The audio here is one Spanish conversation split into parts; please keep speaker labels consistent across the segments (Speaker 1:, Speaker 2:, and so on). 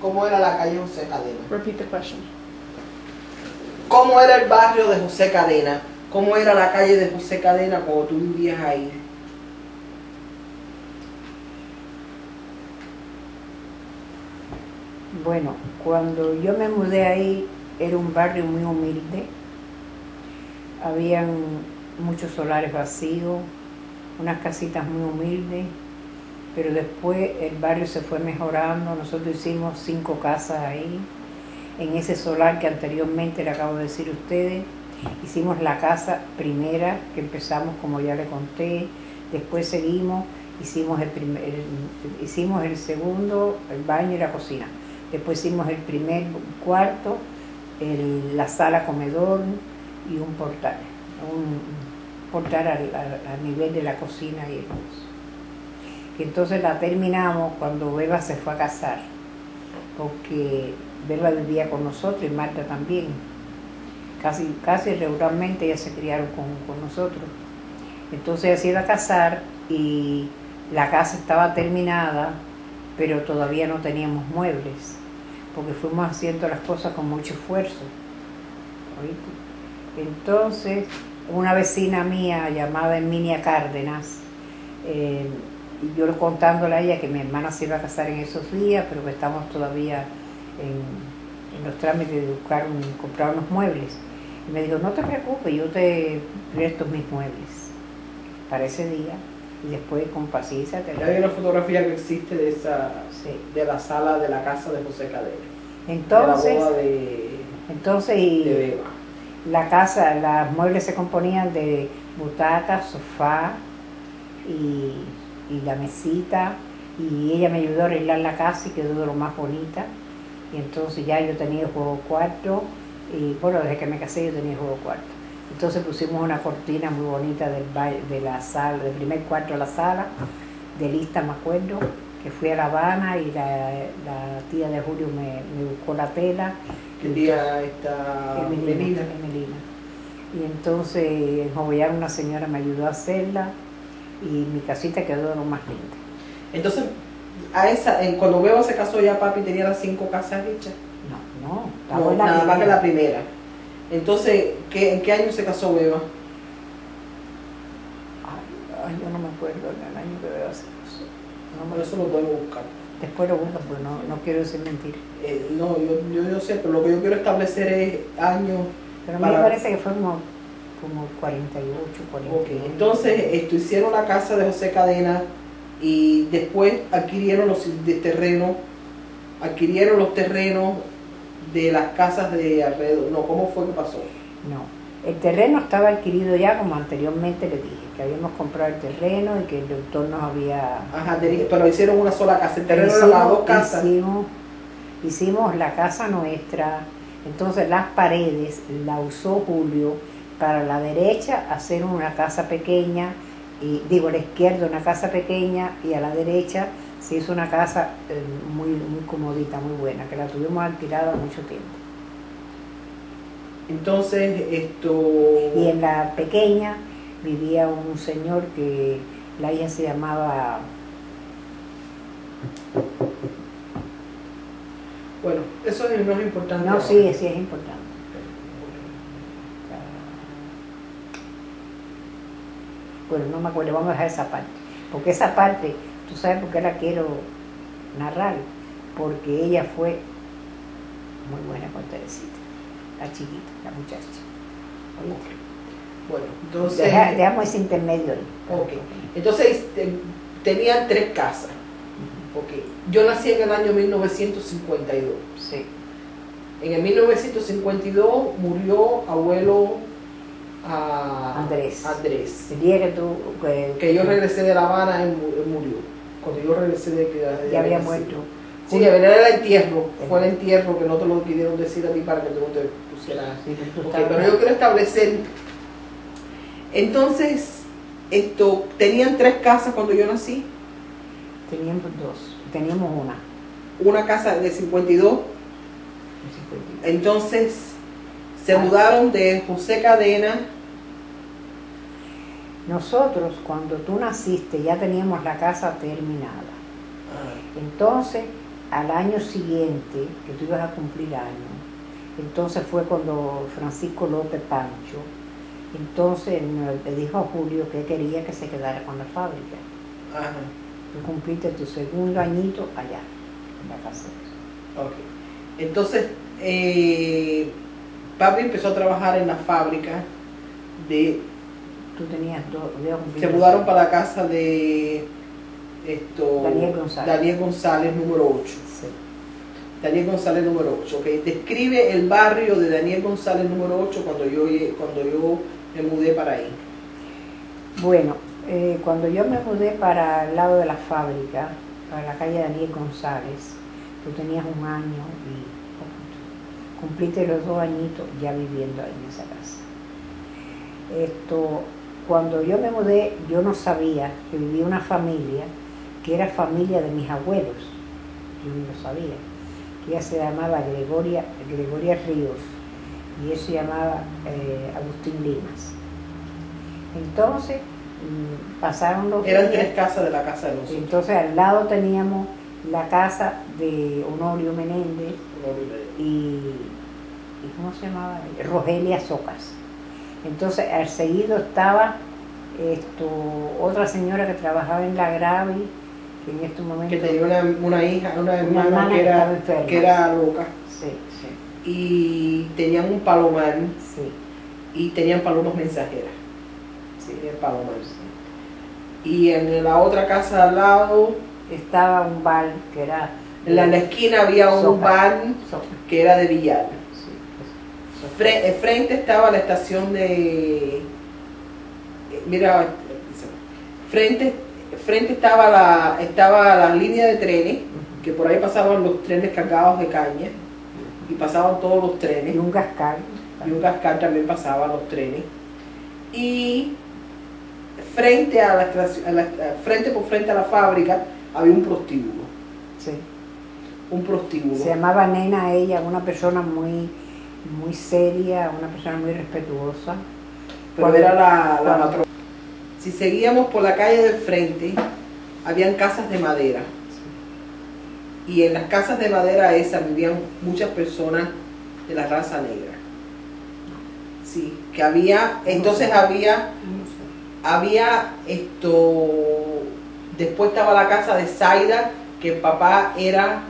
Speaker 1: ¿Cómo era la calle José Cadena?
Speaker 2: Repeat the question.
Speaker 1: ¿Cómo era el barrio de José Cadena? ¿Cómo era la calle de José Cadena cuando tú vivías ahí?
Speaker 3: Bueno, cuando yo me mudé ahí era un barrio muy humilde. Habían muchos solares vacíos, unas casitas muy humildes, pero después el barrio se fue mejorando. Nosotros hicimos 5 casas ahí. En ese solar que anteriormente le acabo de decir a ustedes, hicimos la casa primera, que empezamos como ya le conté, después seguimos, hicimos el segundo, el baño y la cocina. Después hicimos el primer cuarto, la sala comedor y un portal al nivel de la cocina y el uso. Que entonces la terminamos cuando Beba se fue a casar, porque Beba vivía con nosotros y Marta también. Casi regularmente ellas se criaron con nosotros. Entonces ella se iba a casar y la casa estaba terminada, pero todavía no teníamos muebles, porque fuimos haciendo las cosas con mucho esfuerzo. ¿Oíste? Entonces, una vecina mía llamada Emilia Cárdenas, y yo contándole a ella que mi hermana se iba a casar en esos días, pero que estamos todavía en los trámites de comprar unos muebles. Y me dijo, no te preocupes, yo te presto mis muebles para ese día. Y después con paciencia te
Speaker 1: Hay una fotografía que existe de esa,
Speaker 3: sí,
Speaker 1: de la sala de la casa de José Cadena.
Speaker 3: Entonces,
Speaker 1: de la boda
Speaker 3: de
Speaker 1: Beba.
Speaker 3: La casa, los muebles se componían de butacas, sofá y la mesita, y ella me ayudó a arreglar la casa y quedó de lo más bonita. Y entonces ya yo tenía el juego cuarto, y bueno, desde que me casé yo tenía el juego cuarto. Entonces pusimos una cortina muy bonita de la sala, del primer cuarto a la sala, de lista me acuerdo, que fui a La Habana y la tía de Julio me buscó la tela.
Speaker 1: ¿Qué tía está?
Speaker 3: Emelina. Y entonces en Jovellar una señora me ayudó a hacerla y mi casita quedó de lo más linda.
Speaker 1: Entonces, cuando Beba se casó ya papi tenía las 5 casas hechas.
Speaker 3: No,
Speaker 1: nada más que la primera. Entonces, ¿en qué año se casó Beba?
Speaker 3: Ay, yo no me acuerdo en el año que Beba se casó.
Speaker 1: No, eso lo podemos buscar.
Speaker 3: Después lo busco, pues no quiero decir mentira.
Speaker 1: No, yo sé, pero lo que yo quiero establecer es años.
Speaker 3: Pero a mí me parece que fue como 48, 49.
Speaker 1: Okay. Entonces, hicieron la casa de José Cadena y después adquirieron los terrenos de las casas de alrededor. No, ¿cómo fue que pasó?
Speaker 3: No, el terreno estaba adquirido ya, como anteriormente le dije, que habíamos comprado el terreno y que el doctor nos había...
Speaker 1: Ajá, pero hicieron una sola casa, el terreno era las 2 casas.
Speaker 3: Hicimos la casa nuestra, entonces las paredes la usó Julio para la derecha hacer una casa pequeña, a la izquierda una casa pequeña y a la derecha se hizo una casa muy comodita, muy buena, que la tuvimos alquilada mucho tiempo.
Speaker 1: Entonces,
Speaker 3: Y en la pequeña vivía un señor que la hija se llamaba...
Speaker 1: Bueno, eso no es importante.
Speaker 3: No, sí es importante. Bueno, no me acuerdo, vamos a dejar esa parte. Porque esa parte, tú sabes por qué la quiero narrar, porque ella fue muy buena con Teresita, la chiquita, la muchacha. ¿Oíste?
Speaker 1: Bueno, entonces...
Speaker 3: Dejamos ese intermedio ahí.
Speaker 1: Ok, entonces tenían 3 casas. Okay. Yo nací en el año 1952.
Speaker 3: Sí.
Speaker 1: En el 1952 murió abuelo
Speaker 3: Andrés.
Speaker 1: El
Speaker 3: día
Speaker 1: que yo regresé de La Habana, él murió. Cuando yo regresé
Speaker 3: ya había muerto.
Speaker 1: Sí, era el entierro. Fue el entierro que no te lo pidieron decir a ti para que tú no te pusieras.
Speaker 3: Sí,
Speaker 1: okay, pero yo quiero establecer. Entonces, tenían 3 casas cuando yo nací.
Speaker 3: Teníamos 2. Teníamos una.
Speaker 1: Una casa de 52. Entonces, se mudaron de José Cadena.
Speaker 3: Nosotros, cuando tú naciste, ya teníamos la casa terminada. Entonces, al año siguiente, que tú ibas a cumplir años, entonces fue cuando Francisco López Pancho, entonces le dijo a Julio que quería que se quedara con la fábrica.
Speaker 1: Ajá.
Speaker 3: Tú cumpliste tu segundo añito allá, en la casa.
Speaker 1: Ok. Entonces, papi empezó a trabajar en la fábrica de...
Speaker 3: Tú tenías
Speaker 1: Se mudaron para la casa de
Speaker 3: Daniel
Speaker 1: González número 8.
Speaker 3: Sí.
Speaker 1: Daniel González número 8. Okay. Describe el barrio de Daniel González número 8 cuando yo me mudé para ahí.
Speaker 3: Bueno, cuando yo me mudé para el lado de la fábrica, para la calle Daniel González, tú tenías un año y cumpliste los 2 añitos ya viviendo ahí en esa casa. Cuando yo me mudé, yo no sabía que vivía una familia que era familia de mis abuelos. Yo no lo sabía. Ella se llamaba Gregoria Ríos y él se llamaba Agustín Limas. Entonces, pasaron los
Speaker 1: Eran
Speaker 3: días.
Speaker 1: 3 casas de la casa de nosotros.
Speaker 3: Entonces, al lado teníamos la casa de Honorio Menéndez y ¿cómo se llamaba? Rogelia Socas. Entonces, al seguido estaba otra señora que trabajaba en la Gravi, que en estos momentos...
Speaker 1: Que tenía una hija, una hermana
Speaker 3: hermana
Speaker 1: que era loca.
Speaker 3: Sí, sí,
Speaker 1: Y tenían un palomar
Speaker 3: sí,
Speaker 1: y tenían palomas mensajeras.
Speaker 3: sí.
Speaker 1: Tenían palomar. Y en la otra casa al lado,
Speaker 3: Estaba un bar que era...
Speaker 1: en la esquina había un
Speaker 3: Sopa.
Speaker 1: bar
Speaker 3: Sopa.
Speaker 1: que era de billar.
Speaker 3: Sí, pues, Sopa.
Speaker 1: Frente estaba la estación de... Mira, frente estaba la línea de trenes, que por ahí pasaban los trenes cargados de caña, y pasaban todos los trenes,
Speaker 3: Y un gascar.
Speaker 1: y un cascar también pasaban los trenes. Y frente a la estación, frente a la fábrica había un prostíbulo.
Speaker 3: Sí.
Speaker 1: Un prostíbulo.
Speaker 3: Se llamaba Nena ella, una persona muy, muy seria, una persona muy respetuosa.
Speaker 1: Pero era la patrona. Si seguíamos por la calle del frente, habían casas de madera. Y en las casas de madera esas vivían muchas personas de la raza negra. Sí, que había, entonces había después estaba la casa de Zaida, que el papá era,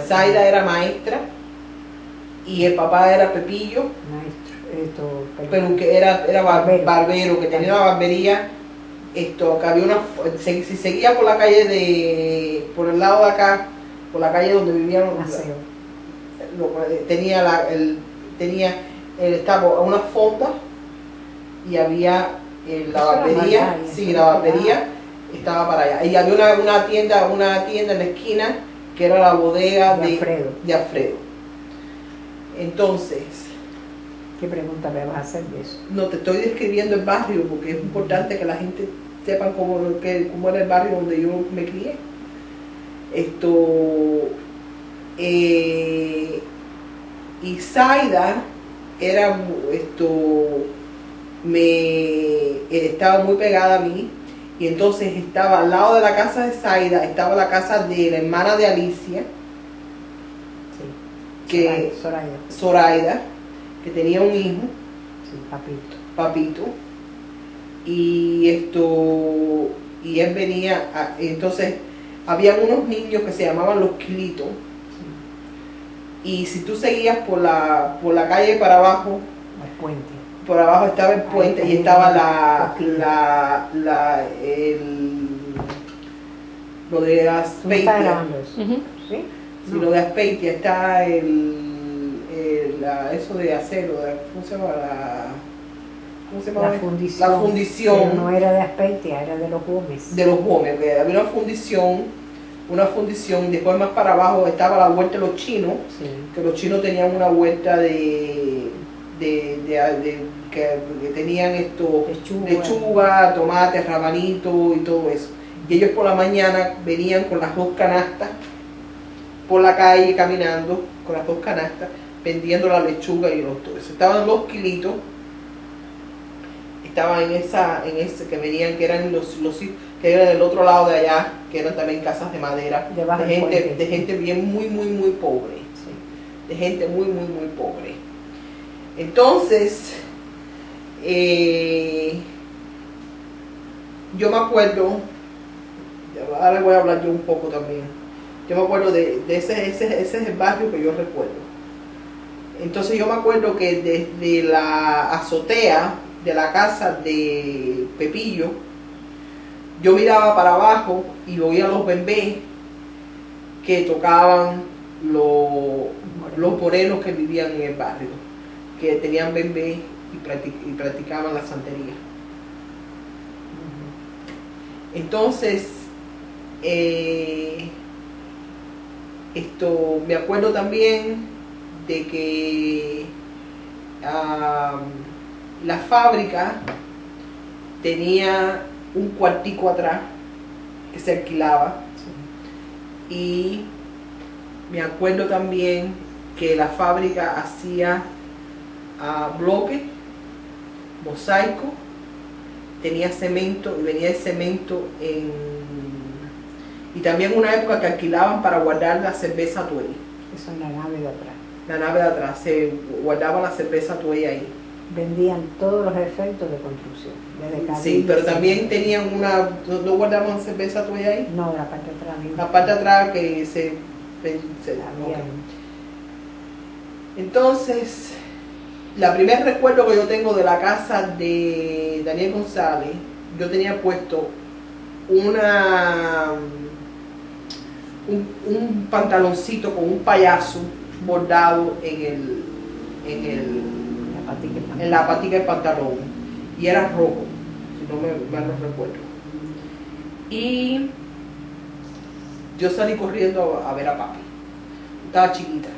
Speaker 1: Zaida era maestra, y el papá era Pepillo, pero que era barbero, que tenía una barbería, que había si seguía por la calle por el lado de acá, por la calle donde vivían, estaba una fonda y había la barbería, la barbería estaba para allá. Y había una tienda en la esquina que era la bodega de Alfredo. Entonces,
Speaker 3: ¿qué pregunta me vas a hacer de eso?
Speaker 1: no te estoy describiendo el barrio porque es importante que la gente sepa cómo era el barrio donde yo me crié. Y Zaida era estaba muy pegada a mí, y entonces estaba al lado de la casa de Zaida, estaba la casa de la hermana de Alicia,
Speaker 3: Sí.
Speaker 1: Zoraida, que tenía un hijo,
Speaker 3: Sí,
Speaker 1: Papito, y él venía, entonces habían unos niños que se llamaban los Quilitos, y si tú seguías por la calle para abajo,
Speaker 3: el puente.
Speaker 1: por abajo estaba el puente y estaba lo de Aspeitia.
Speaker 3: ¿Está grabando eso?
Speaker 2: Ujú.
Speaker 3: ¿Sí?
Speaker 1: Sí, lo de Aspeitia está eso de acero, ¿cómo se llama? ¿Cómo se llama?
Speaker 3: La fundición.
Speaker 1: La fundición.
Speaker 3: Pero no era de Aspeitia, era de los Gómez.
Speaker 1: De los Gómez, que había una fundición, después más para abajo estaba la huerta de los chinos,
Speaker 3: Sí.
Speaker 1: que los chinos tenían una huerta que tenían lechuga, tomate, rabanito y todo eso. Y ellos por la mañana venían con las 2 canastas por la calle caminando, con las 2 canastas, vendiendo la lechuga y todo eso. Estaban los Quilitos, estaban en ese que venían, que eran que eran del otro lado de allá, que eran también casas de madera, de gente bien muy pobre, sí, de gente muy pobre. Entonces, yo me acuerdo, ahora voy a hablar yo un poco también, yo me acuerdo de ese es el barrio que yo recuerdo. Entonces yo me acuerdo que desde la azotea de la casa de Pepillo, yo miraba para abajo y oía los bembés que tocaban los morenos que vivían en el barrio, que tenían bembés y practicaban la santería. Entonces, me acuerdo también de que la fábrica tenía un cuartico atrás que se alquilaba, sí, y me acuerdo también que la fábrica hacía bloque, mosaico, tenía cemento y venía el cemento y también una época que alquilaban para guardar la cerveza Tuey.
Speaker 3: Eso en la nave de atrás.
Speaker 1: La nave de atrás, se guardaba la cerveza Tuey ahí.
Speaker 3: Vendían todos los efectos de construcción.
Speaker 1: Sí, pero también tenían ¿no guardaban cerveza Tuey ahí?
Speaker 3: No, la parte de atrás.
Speaker 1: La parte de atrás que se okay. Entonces, la primer recuerdo que yo tengo de la casa de Daniel González, yo tenía puesto un pantaloncito con un payaso bordado en la patica del pantalón, y era rojo, si no me mal no recuerdo. Y yo salí corriendo a ver a papi. Estaba chiquita,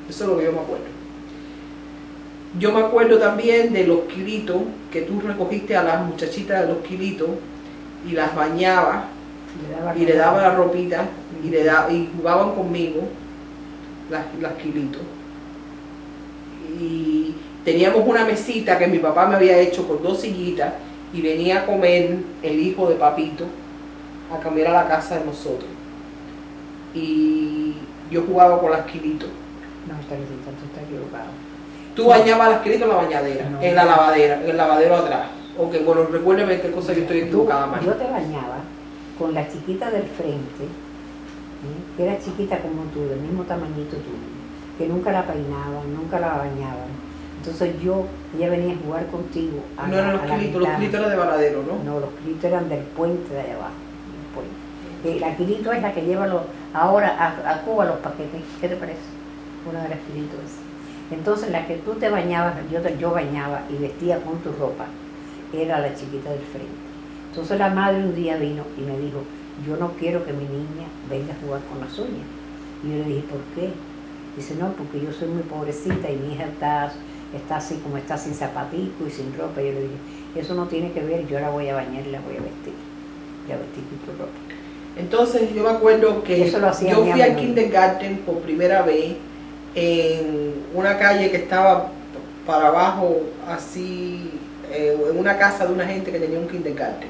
Speaker 1: eso es lo que yo me acuerdo. Yo me acuerdo también de los kilitos que tú recogiste a las muchachitas de los kilitos y las bañabas y le daba la ropita y jugaban conmigo las kilitos. Y teníamos una mesita que mi papá me había hecho con 2 sillitas y venía a comer el hijo de papito a cambiar a la casa de nosotros. Y yo jugaba con las kilitos.
Speaker 3: No, tú estás equivocado.
Speaker 1: ¿Tú bañabas las kilitos en la bañadera? No, en la lavadera, en el lavadero atrás. Ok, bueno, recuérdeme qué cosa yo estoy equivocada, María.
Speaker 3: Yo te bañaba con la chiquita del frente, que era chiquita como tú, del mismo tamañito tuyo, que nunca la peinaban, nunca la bañaban. Entonces ella venía a jugar contigo.
Speaker 1: No eran los kilitos eran de Varadero, ¿no?
Speaker 3: No, los kilitos eran del puente de allá abajo. La kilito es la que lleva ahora a Cuba los paquetes. ¿Qué te parece? Una de las kilitos. Entonces la que tú te bañabas, yo bañaba y vestía con tu ropa, era la chiquita del frente. Entonces la madre un día vino y me dijo, yo no quiero que mi niña venga a jugar con las uñas. Y yo le dije, ¿por qué? Dice, no, porque yo soy muy pobrecita y mi hija está así como está, sin zapatico y sin ropa. Y yo le dije, eso no tiene que ver, yo la voy a bañar y la voy a vestir. Ya vestir con tu ropa.
Speaker 1: Entonces yo me acuerdo que yo fui al kindergarten por primera vez en una calle que estaba para abajo, así, en una casa de una gente que tenía un kindergarten.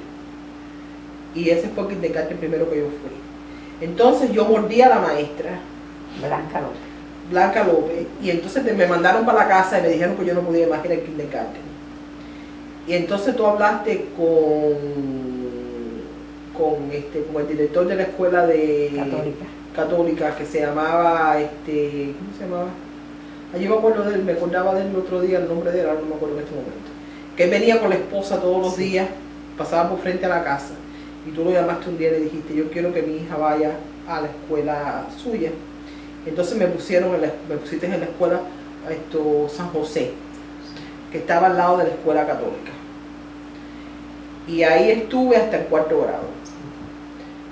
Speaker 1: Y ese fue el kindergarten primero que yo fui. Entonces yo mordí a la maestra. Blanca López. Y entonces me mandaron para la casa y me dijeron que yo no podía más ir al kindergarten. Y entonces tú hablaste con el director de la escuela católica que se llamaba, ¿cómo se llamaba? Allí me acuerdo de él, me acordaba de él el otro día, el nombre de él, ahora no me acuerdo en este momento. Que él venía con la esposa todos los días, pasaba por frente a la casa, y tú lo llamaste un día y le dijiste, yo quiero que mi hija vaya a la escuela suya. Entonces me pusiste en la escuela San José, que estaba al lado de la escuela católica. Y ahí estuve hasta el 4º grado.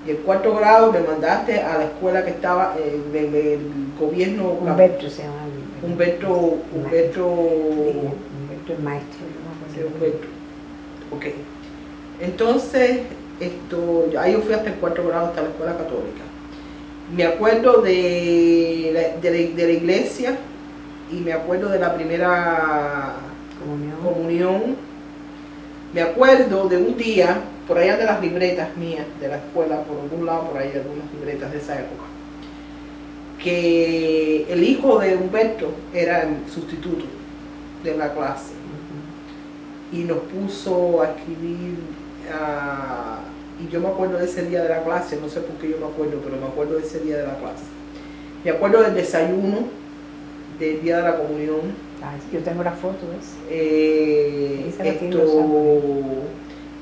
Speaker 1: Y el 4º grado me mandaste a la escuela que estaba del gobierno.
Speaker 3: Humberto se llama.
Speaker 1: Humberto
Speaker 3: el maestro.
Speaker 1: Humberto. Ok. Entonces, ahí yo fui hasta el 4º grado, hasta la escuela católica. Me acuerdo de la iglesia y me acuerdo de la primera comunión. Me acuerdo de un día, por allá de las libretas mías, de la escuela, por algún lado, por ahí, algunas libretas de esa época, que el hijo de Humberto era el sustituto de la clase y nos puso a escribir, y yo me acuerdo de ese día de la clase, no sé por qué yo me acuerdo, pero me acuerdo de ese día de la clase. Me acuerdo del desayuno, del día de la comunión.
Speaker 3: Yo tengo la foto de eso.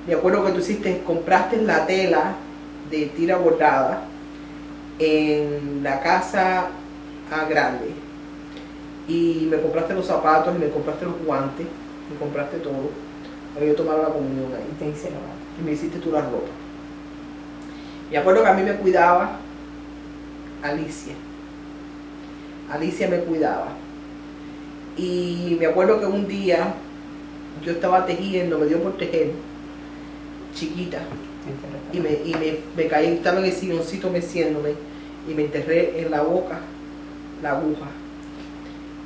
Speaker 1: Me acuerdo que compraste la tela de tira bordada en la casa grande y me compraste los zapatos y me compraste los guantes, me compraste todo para yo tomar la comunión ahí.
Speaker 3: Y te hice la ropa.
Speaker 1: Y me hiciste tú la ropa. Me acuerdo que a mí me cuidaba Alicia. Alicia me cuidaba. Y me acuerdo que un día yo estaba tejiendo, me dio por tejer, chiquita, y me caí, estaba en el silloncito meciéndome y me enterré en la boca la aguja.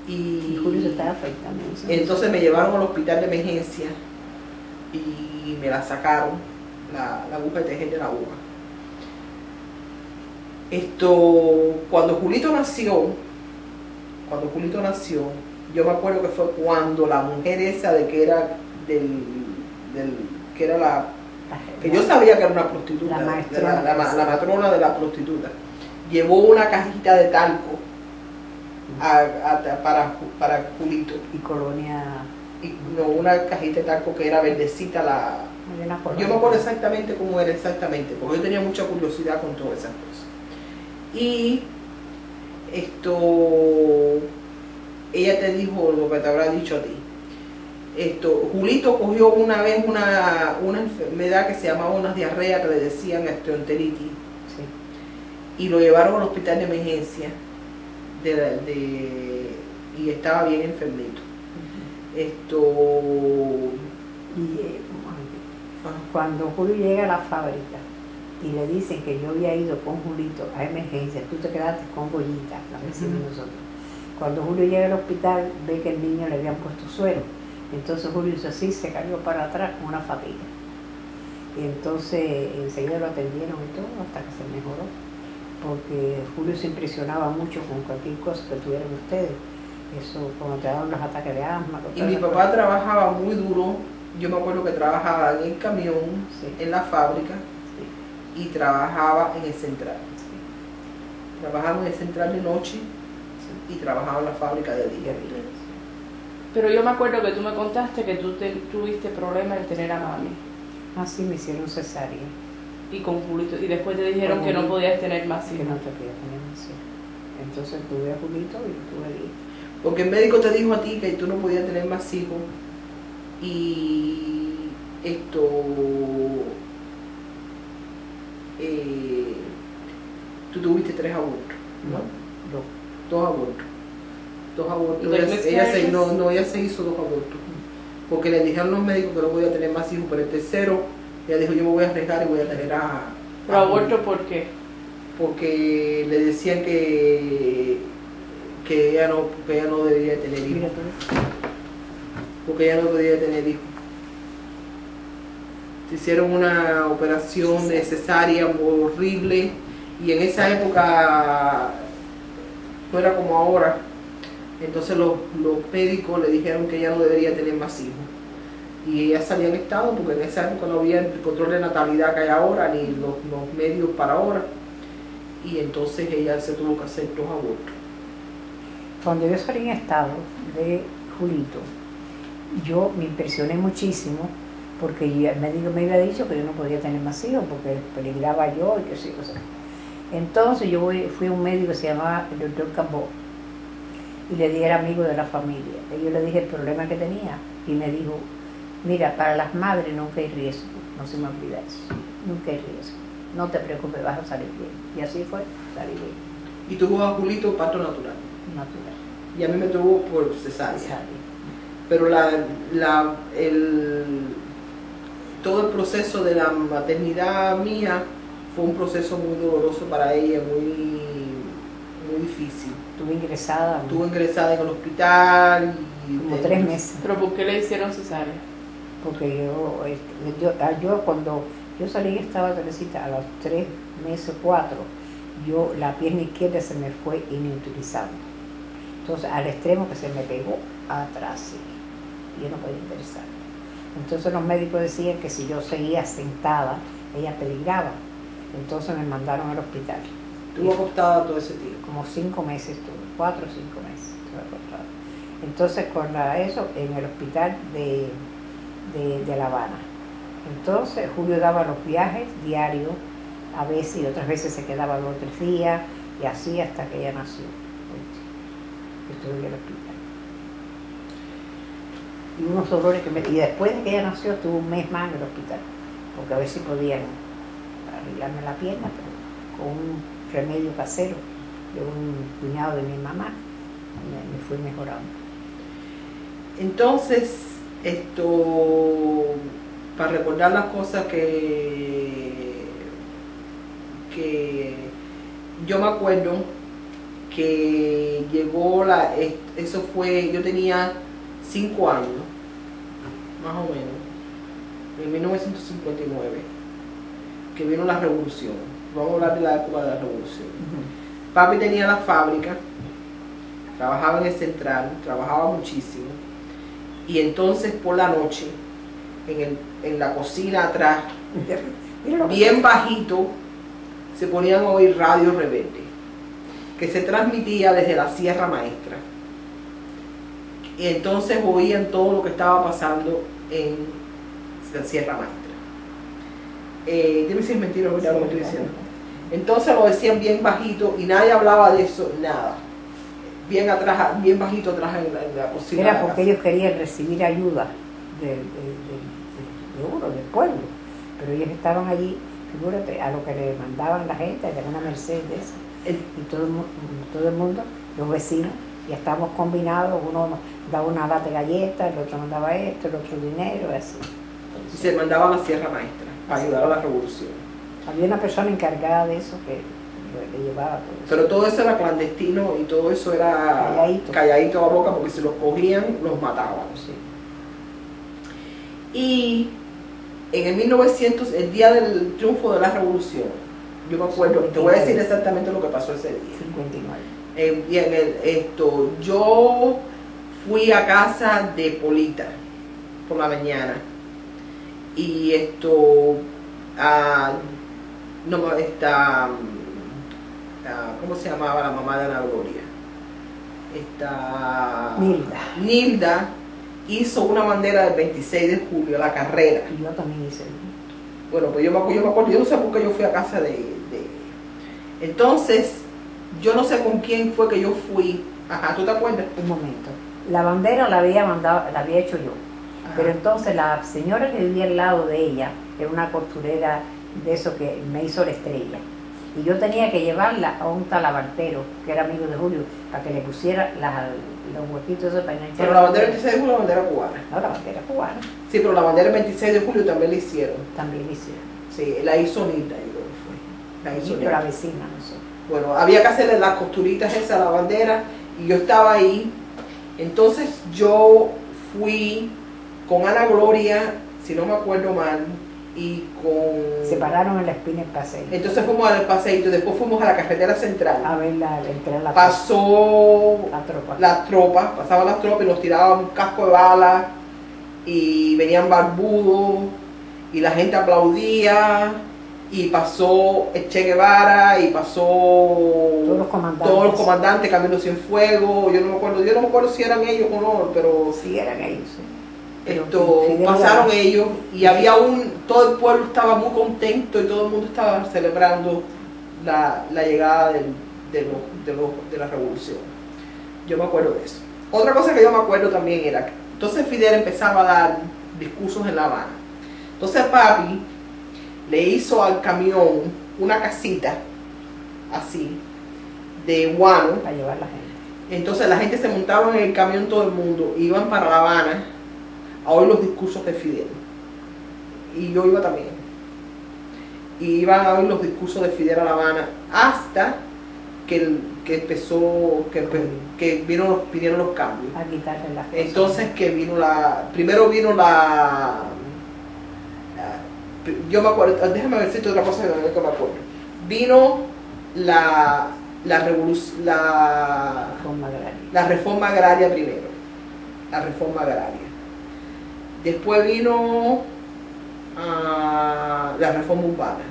Speaker 3: Y Julio se estaba afeitando.
Speaker 1: Entonces me llevaron al hospital de emergencia y me la sacaron, la aguja de tejer de la aguja. Cuando Julito nació, yo me acuerdo que fue cuando la mujer esa de que era que era que yo sabía que era una prostituta, la matrona de la prostituta, llevó una cajita de talco para Julito.
Speaker 3: Y colonia.
Speaker 1: No, una cajita de talco que era verdecita, yo me acuerdo exactamente cómo era exactamente, porque yo tenía mucha curiosidad con todas esas cosas. Y ella te dijo lo que te habrá dicho a ti. Julito cogió una vez una enfermedad que se llamaba una diarrea que le decían gastroenteritis. Sí. Y lo llevaron al hospital de emergencia y estaba bien enfermito.
Speaker 3: Cuando Julio llega a la fábrica y le dicen que yo había ido con Julito a emergencia, tú te quedaste con Goyita, la vecina de nosotros. Cuando Julio llega al hospital, ve que el niño le habían puesto suero. Entonces Julio hizo así, se cayó para atrás con una fatiga. Y entonces enseguida lo atendieron y todo hasta que se mejoró. Porque Julio se impresionaba mucho con cualquier cosa que tuvieran ustedes. Eso, cuando te daban los ataques de asma.
Speaker 1: Y mi papá trabajaba muy duro. Yo me acuerdo que trabajaba en el camión, sí, en la fábrica, sí, y trabajaba en el central. Sí. Trabajaba en el central de noche, sí, y trabajaba en la fábrica de día.
Speaker 2: Pero yo me acuerdo que tú me contaste que tú tuviste problemas en tener a mami.
Speaker 3: Ah, sí, me hicieron cesárea.
Speaker 2: Y con Julito. Y después te dijeron que no podías tener más hijos.
Speaker 3: Que no te podías tener más hijos. Entonces tuve a Julito y tuve a Lito.
Speaker 1: Porque el médico te dijo a ti que tú no podías tener más hijos. Y tú tuviste 3 abortos, ¿no? 2 abortos. 2 abortos. Ella se hizo 2 abortos. Porque le dijeron los médicos que no podía tener más hijos, pero el tercero, ella dijo, yo me voy a arriesgar y voy a tener
Speaker 2: ¿Pero aborto por qué?
Speaker 1: Porque le decían que ella no debía tener hijos. Porque ella no podía tener hijos. Se hicieron una operación de cesárea horrible y en esa época no era como ahora. Entonces los médicos le dijeron que ella no debería tener más hijos. Y ella salía en estado porque en esa época no había el control de natalidad que hay ahora, ni los medios para ahora. Y entonces ella se tuvo que hacer 2 abortos.
Speaker 3: Cuando yo salí en estado de Julito, yo me impresioné muchísimo porque el médico me había dicho que yo no podía tener más hijos porque peligraba yo y que sí, o sea. Entonces yo fui a un médico que se llamaba el doctor Cambó y le dije, era amigo de la familia. Y yo le dije el problema que tenía y me dijo, mira, para las madres nunca hay riesgo, no se me olvida eso, nunca hay riesgo, no te preocupes, vas a salir bien. Y así fue, salí bien.
Speaker 1: ¿Y tuvo a Julito parto natural?
Speaker 3: Natural.
Speaker 1: Y a mí me tuvo por cesárea. Pero todo el proceso de la maternidad mía fue un proceso muy doloroso para ella, muy difícil. Estuve ingresada en el hospital.
Speaker 3: Como 3 meses.
Speaker 2: ¿Pero por qué le hicieron cesárea?
Speaker 3: porque yo cuando yo salí estaba Teresita a los 3 meses, 4, la pierna izquierda se me fue inutilizable. Entonces al extremo que se me pegó atrás, sí, y yo no podía interesar. Entonces los médicos decían que si yo seguía sentada, ella peligraba. Entonces me mandaron al hospital.
Speaker 1: Estuvo acostada todo ese tiempo.
Speaker 3: Como 5 meses estuve, 4 o 5 meses estuve acostada. Entonces eso en el hospital de La Habana. Entonces Julio daba los viajes diarios, a veces y otras veces se quedaba 2 o 3 días, y así hasta que ella nació. Estuve en el hospital. Y unos dolores y después de que ella nació estuve 1 mes más en el hospital, porque a ver si podían arreglarme la pierna, pero con un remedio casero de un cuñado de mi mamá me fui mejorando.
Speaker 1: Entonces, para recordar las cosas que yo me acuerdo que llegó eso fue, yo tenía 5 años, más o menos, en 1959, que vino la revolución. Vamos a hablar de la época de la revolución. Papi tenía la fábrica, trabajaba en el central, trabajaba muchísimo, y entonces por la noche, en la cocina atrás, bien bajito, se ponían a oír Radio Rebelde, que se transmitía desde la Sierra Maestra. Y entonces oían todo lo que estaba pasando en la Sierra Maestra. Debe ser mentira lo que estoy diciendo. Entonces lo decían bien bajito y nadie hablaba de eso, nada. Bien atrás, bien bajito atrás en la cocina.
Speaker 3: Era porque ellos querían recibir ayuda de uno, del pueblo. Pero ellos estaban allí, figúrate, a lo que le mandaban la gente, de una Mercedes de esa. Y todo el mundo, los vecinos, ya estábamos combinados, uno daba una lata de galletas, el otro mandaba esto, el otro dinero, y así.
Speaker 1: Y se mandaba a la Sierra Maestra para ayudar a la revolución.
Speaker 3: Había una persona encargada de eso que le llevaba todo eso.
Speaker 1: Pero todo eso era clandestino y todo eso era calladito a boca, porque si los cogían, los mataban.
Speaker 3: Sí.
Speaker 1: Y en el 1900, el día del triunfo de la revolución, yo me acuerdo, te voy a decir exactamente lo que pasó ese día.
Speaker 3: 59.
Speaker 1: Yo fui a casa de Polita por la mañana y ¿cómo se llamaba la mamá de Ana Gloria? Nilda hizo una bandera del 26 de julio, la carrera.
Speaker 3: Y yo también hice.
Speaker 1: Bueno, pues yo me acuerdo, yo no sé por qué yo fui a casa de entonces, yo no sé con quién fue que yo fui. Ajá, ¿tú te acuerdas?
Speaker 3: Un momento. La bandera la había hecho yo.
Speaker 1: Ajá.
Speaker 3: Pero entonces la señora que vivía al lado de ella, era una costurera de eso que me hizo la estrella. Y yo tenía que llevarla a un talabartero, que era amigo de Julio, para que le pusiera los huequitos de para enganchar.
Speaker 1: Pero la bandera del 26 de julio es la bandera cubana.
Speaker 3: No, la bandera cubana.
Speaker 1: Sí, pero la bandera del 26 de julio también la hicieron.
Speaker 3: También la hicieron.
Speaker 1: Sí, la hizo Nilda, yo creo que fue. La hizo
Speaker 3: Pero la vecina, no sé.
Speaker 1: Bueno, había que hacerle las costuritas esas a la bandera y yo estaba ahí. Entonces yo fui con Ana Gloria, si no me acuerdo mal, y con...
Speaker 3: Se pararon en la espina del paseo.
Speaker 1: Entonces fuimos al paseíto, después fuimos a la carretera central.
Speaker 3: A ver la
Speaker 1: Pasó
Speaker 3: tropa.
Speaker 1: Pasaban las tropas y nos tiraban un casco de balas y venían barbudos y la gente aplaudía. Y pasó el Che Guevara y pasó todos los comandantes Camino Cienfuegos. Yo no me acuerdo si eran ellos o no, pero
Speaker 3: sí eran ellos. Sí.
Speaker 1: Pasaron ellos y había todo el pueblo estaba muy contento y todo el mundo estaba celebrando la llegada de la revolución. Yo me acuerdo de eso. Otra cosa que yo me acuerdo también era que entonces Fidel empezaba a dar discursos en La Habana. Entonces papi le hizo al camión una casita así de guano
Speaker 3: para llevar la gente.
Speaker 1: Entonces la gente se montaba en el camión, todo el mundo iban para La Habana a oír los discursos de Fidel, y yo iba también, y iban a oír los discursos de Fidel a La Habana hasta que que empezó, que vinieron los cambios.
Speaker 3: A quitarle las cosas.
Speaker 1: Entonces que primero vino yo me acuerdo, déjame ver si hay otra cosa que me acuerdo. Vino la reforma agraria primero, la reforma agraria. Después vino la reforma urbana.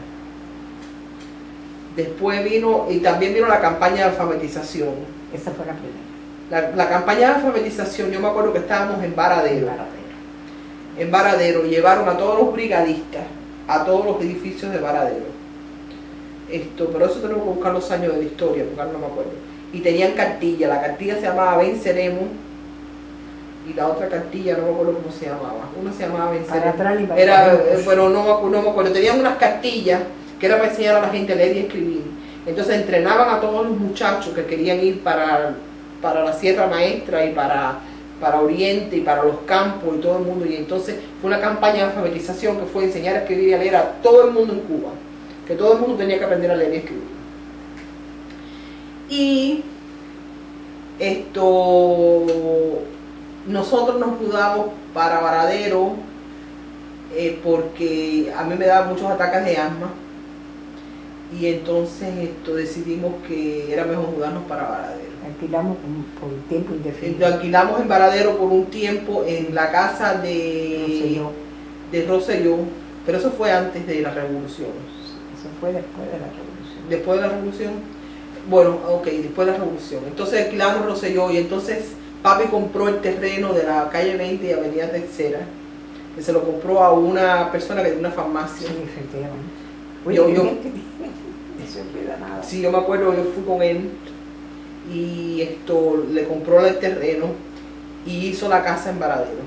Speaker 1: Después y también vino la campaña de alfabetización.
Speaker 3: Esa fue la primera.
Speaker 1: La campaña de alfabetización, yo me acuerdo que estábamos en Varadero. En Varadero llevaron a todos los brigadistas a todos los edificios de Varadero. Pero eso tenemos que buscar los años de la historia, porque ahora no me acuerdo. Y tenían cartilla, la cartilla se llamaba Venceremos, y la otra cartilla no me acuerdo cómo se llamaba. Una se llamaba Venceremos. Pero no me acuerdo. Tenían unas cartillas que era para enseñar a la gente a leer y escribir. Entonces entrenaban a todos los muchachos que querían ir para la Sierra Maestra y para Oriente y para los campos y todo el mundo. Y entonces fue una campaña de alfabetización que fue enseñar a escribir y a leer a todo el mundo en Cuba. Que todo el mundo tenía que aprender a leer y escribir. Y nosotros nos mudamos para Varadero porque a mí me daban muchos ataques de asma. Y entonces decidimos que era mejor mudarnos para Varadero.
Speaker 3: Alquilamos por un tiempo indefinido.
Speaker 1: Alquilamos en Varadero por un tiempo en la casa de Rosselló, pero eso fue antes de la revolución.
Speaker 3: Eso fue después de la revolución.
Speaker 1: Después de la revolución. Bueno, ok, después de la revolución. Entonces alquilamos Rosselló y entonces papi compró el terreno de la calle 20 y avenida Tercera, que se lo compró a una persona que tiene una farmacia.
Speaker 3: Sí, efectivamente.
Speaker 1: No se olvida nada. Sí, yo me acuerdo, yo fui con él y le compró el terreno y hizo la casa en Varadero.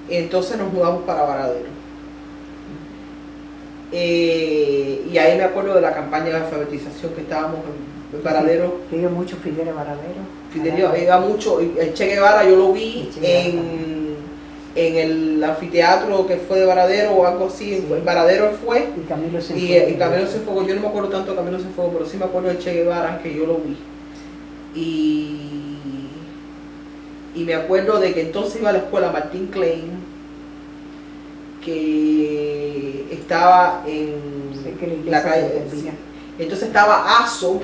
Speaker 1: Entonces nos mudamos para Varadero. Y ahí me acuerdo de la campaña de alfabetización que estábamos en Varadero.
Speaker 3: Sí, iba mucho Fidel a Varadero.
Speaker 1: Fidel iba mucho, el Che Guevara yo lo vi en el anfiteatro que fue de Varadero o algo así. Sí. En Varadero fue.
Speaker 3: Y Camilo
Speaker 1: Cienfuegos. Yo no me acuerdo tanto de Camilo Cienfuegos, pero sí me acuerdo del Che Guevara, que yo lo vi. Y me acuerdo de que entonces iba a la escuela Martín Klein, que estaba en la calle. Sí. Entonces estaba Aso,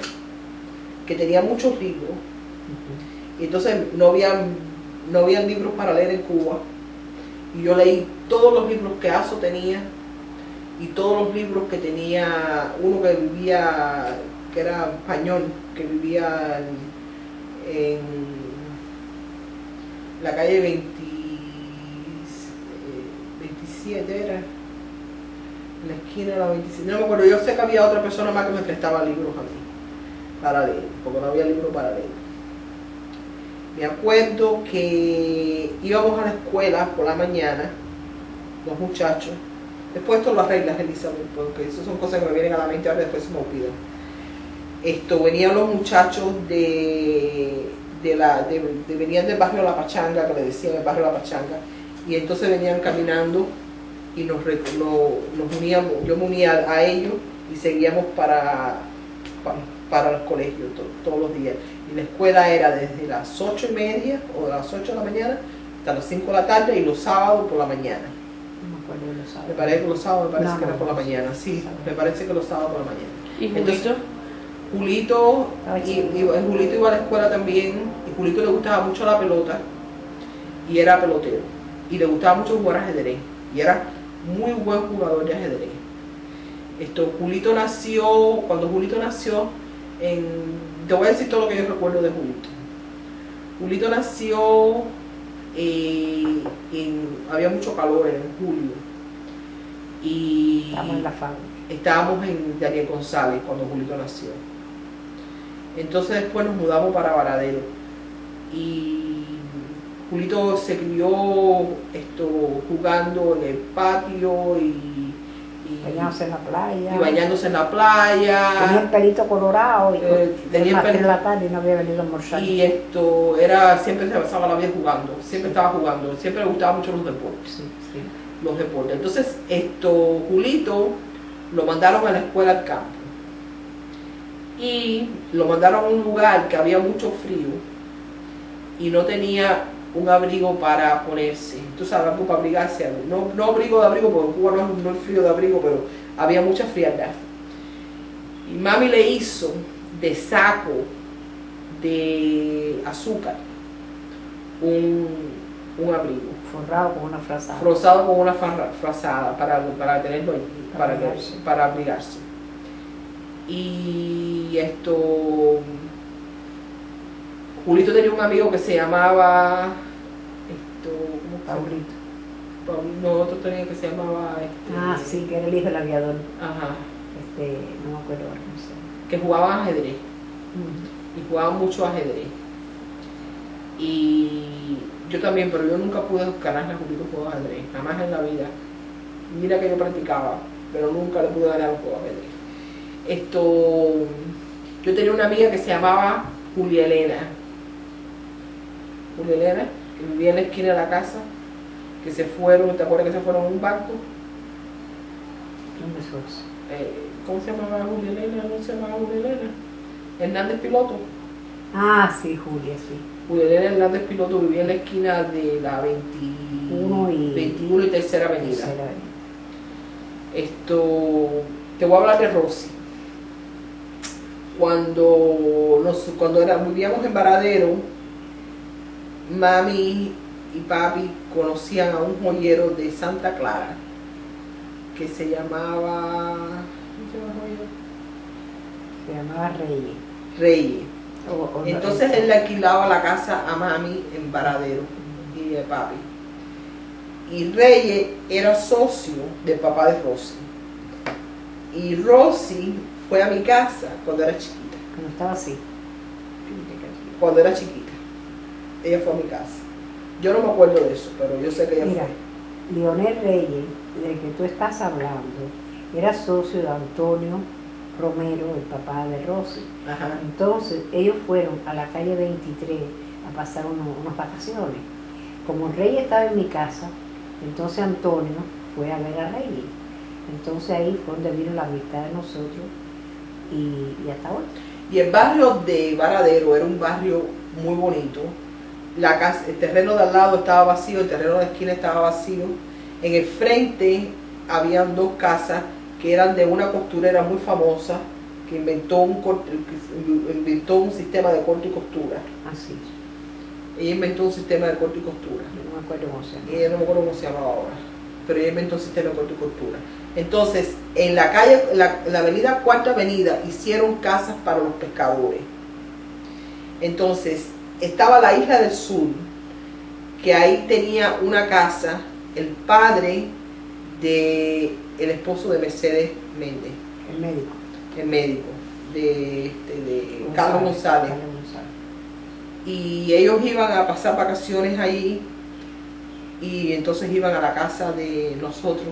Speaker 1: que tenía muchos libros. Y entonces no habían libros para leer en Cuba. Y yo leí todos los libros que Aso tenía y todos los libros que tenía uno que era español, que vivía en la calle 27 era, en la esquina de la 27, no me acuerdo. Yo sé que había otra persona más que me prestaba libros a mí para leer, porque no había libros para leer. Me acuerdo que íbamos a la escuela por la mañana, los muchachos. Después esto lo arreglas, Elizabeth, porque eso son cosas que me vienen a la mente ahora y después se me olvidan. Venían los muchachos venían del barrio La Pachanga, que le decían el barrio La Pachanga, y entonces venían caminando y nos uníamos, yo me unía a ellos y seguíamos para los colegios todos los días. Y la escuela era desde las 8:30 o de las 8 de la mañana hasta las 5 de la tarde, y los sábados por la mañana.
Speaker 3: No me acuerdo de los sábados.
Speaker 1: Me parece que los sábados que era por la mañana, sí, me parece que los sábados por la mañana.
Speaker 2: ¿Y Julito?
Speaker 1: Julito iba a la escuela también, y Julito le gustaba mucho la pelota y era pelotero, y le gustaba mucho jugar ajedrez y era muy buen jugador de ajedrez. Cuando Julito nació, te voy a decir todo lo que yo recuerdo de Julito. Julito nació, había mucho calor en julio y
Speaker 3: estábamos en la fábrica.
Speaker 1: Estábamos en Daniel González cuando Julito nació. Entonces después nos mudamos para Varadero y Julito se crió jugando en el patio y
Speaker 3: bañándose en la playa.
Speaker 1: Y bañándose en la playa.
Speaker 3: Tenía el pelito colorado y
Speaker 1: tenía
Speaker 3: el pelito la tarde y no había venido a almorzar.
Speaker 1: Y siempre se pasaba la vida jugando, siempre estaba jugando, siempre le gustaban mucho los deportes.
Speaker 3: Sí, sí.
Speaker 1: Los deportes. Entonces, Julito lo mandaron a la escuela al campo. y lo mandaron a un lugar que había mucho frío y no tenía un abrigo para ponerse. Tú sabes, algo para abrigarse. No abrigo de abrigo, porque en Cuba no es frío de abrigo, pero había mucha frialdad. Y mami le hizo de saco de azúcar un abrigo.
Speaker 3: Forrado con una frazada.
Speaker 1: Rosado con una frazada para tenerlo ahí, para abrigarse. Y Julito tenía un amigo que se llamaba ¿cómo se llama?
Speaker 3: Paulito.
Speaker 1: No, otro tenía que se llamaba
Speaker 3: Sí, que era el hijo del aviador.
Speaker 1: Ajá.
Speaker 3: No me acuerdo ahora cómo se llama.
Speaker 1: Que jugaban ajedrez. Y jugaban mucho ajedrez. Y yo también, pero yo nunca pude ganarle a Julito juegos de ajedrez, jamás en la vida. Mira que yo practicaba, pero nunca le pude ganar un juego de ajedrez. Yo tenía una amiga que se llamaba Julia Elena. Julia Elena, que vivía en la esquina de la casa, que se fueron, ¿te acuerdas que se fueron en un barco?
Speaker 3: ¿Dónde fue eso?
Speaker 1: ¿Cómo se llamaba Julia Elena? ¿No se llamaba Julia Elena? Hernández Piloto.
Speaker 3: Sí, Julia, sí.
Speaker 1: Julia Elena Hernández Piloto vivía en la esquina de la 21 y Tercera Avenida. Te voy a hablar de Rosy. Cuando vivíamos en Varadero, mami y papi conocían a un joyero de Santa Clara que se llamaba... ¿Cómo se llama el joyero?
Speaker 3: Se llamaba Reyes.
Speaker 1: Reyes. Entonces él le alquilaba la casa a mami en Varadero y de papi. Y Reyes era socio del papá de Rosy. Y Rosy fue a mi casa cuando era chiquita.
Speaker 3: Cuando estaba así.
Speaker 1: Cuando era chiquita. Ella fue a mi casa. Yo no me acuerdo de eso, pero yo sé que ella
Speaker 3: Mira,
Speaker 1: fue.
Speaker 3: Leonel Reyes, del que tú estás hablando, era socio de Antonio Romero, el papá de Rosy.
Speaker 1: Ajá.
Speaker 3: Entonces ellos fueron a la calle 23 a pasar unas vacaciones. Como Reyes estaba en mi casa, entonces Antonio fue a ver a Reyes. Entonces ahí fue donde vino la amistad de nosotros y hasta hoy.
Speaker 1: Y el barrio de Varadero era un barrio muy bonito. La casa, el terreno de al lado estaba vacío, el terreno de la esquina estaba vacío. En el frente habían dos casas que eran de una costurera muy famosa que inventó un sistema de corte y costura.
Speaker 3: Así.
Speaker 1: Ella inventó un sistema de corte y costura.
Speaker 3: Yo no me acuerdo cómo se llama.
Speaker 1: Ella no me acuerdo cómo se llama ahora, pero ella inventó un sistema de corte y costura. Entonces, en la calle, la avenida Cuarta Avenida, hicieron casas para los pescadores. Entonces, estaba la Isla del Sur, que ahí tenía una casa el padre del esposo de Mercedes Méndez, el médico de Carlos González. Y ellos iban a pasar vacaciones ahí y entonces iban a la casa de nosotros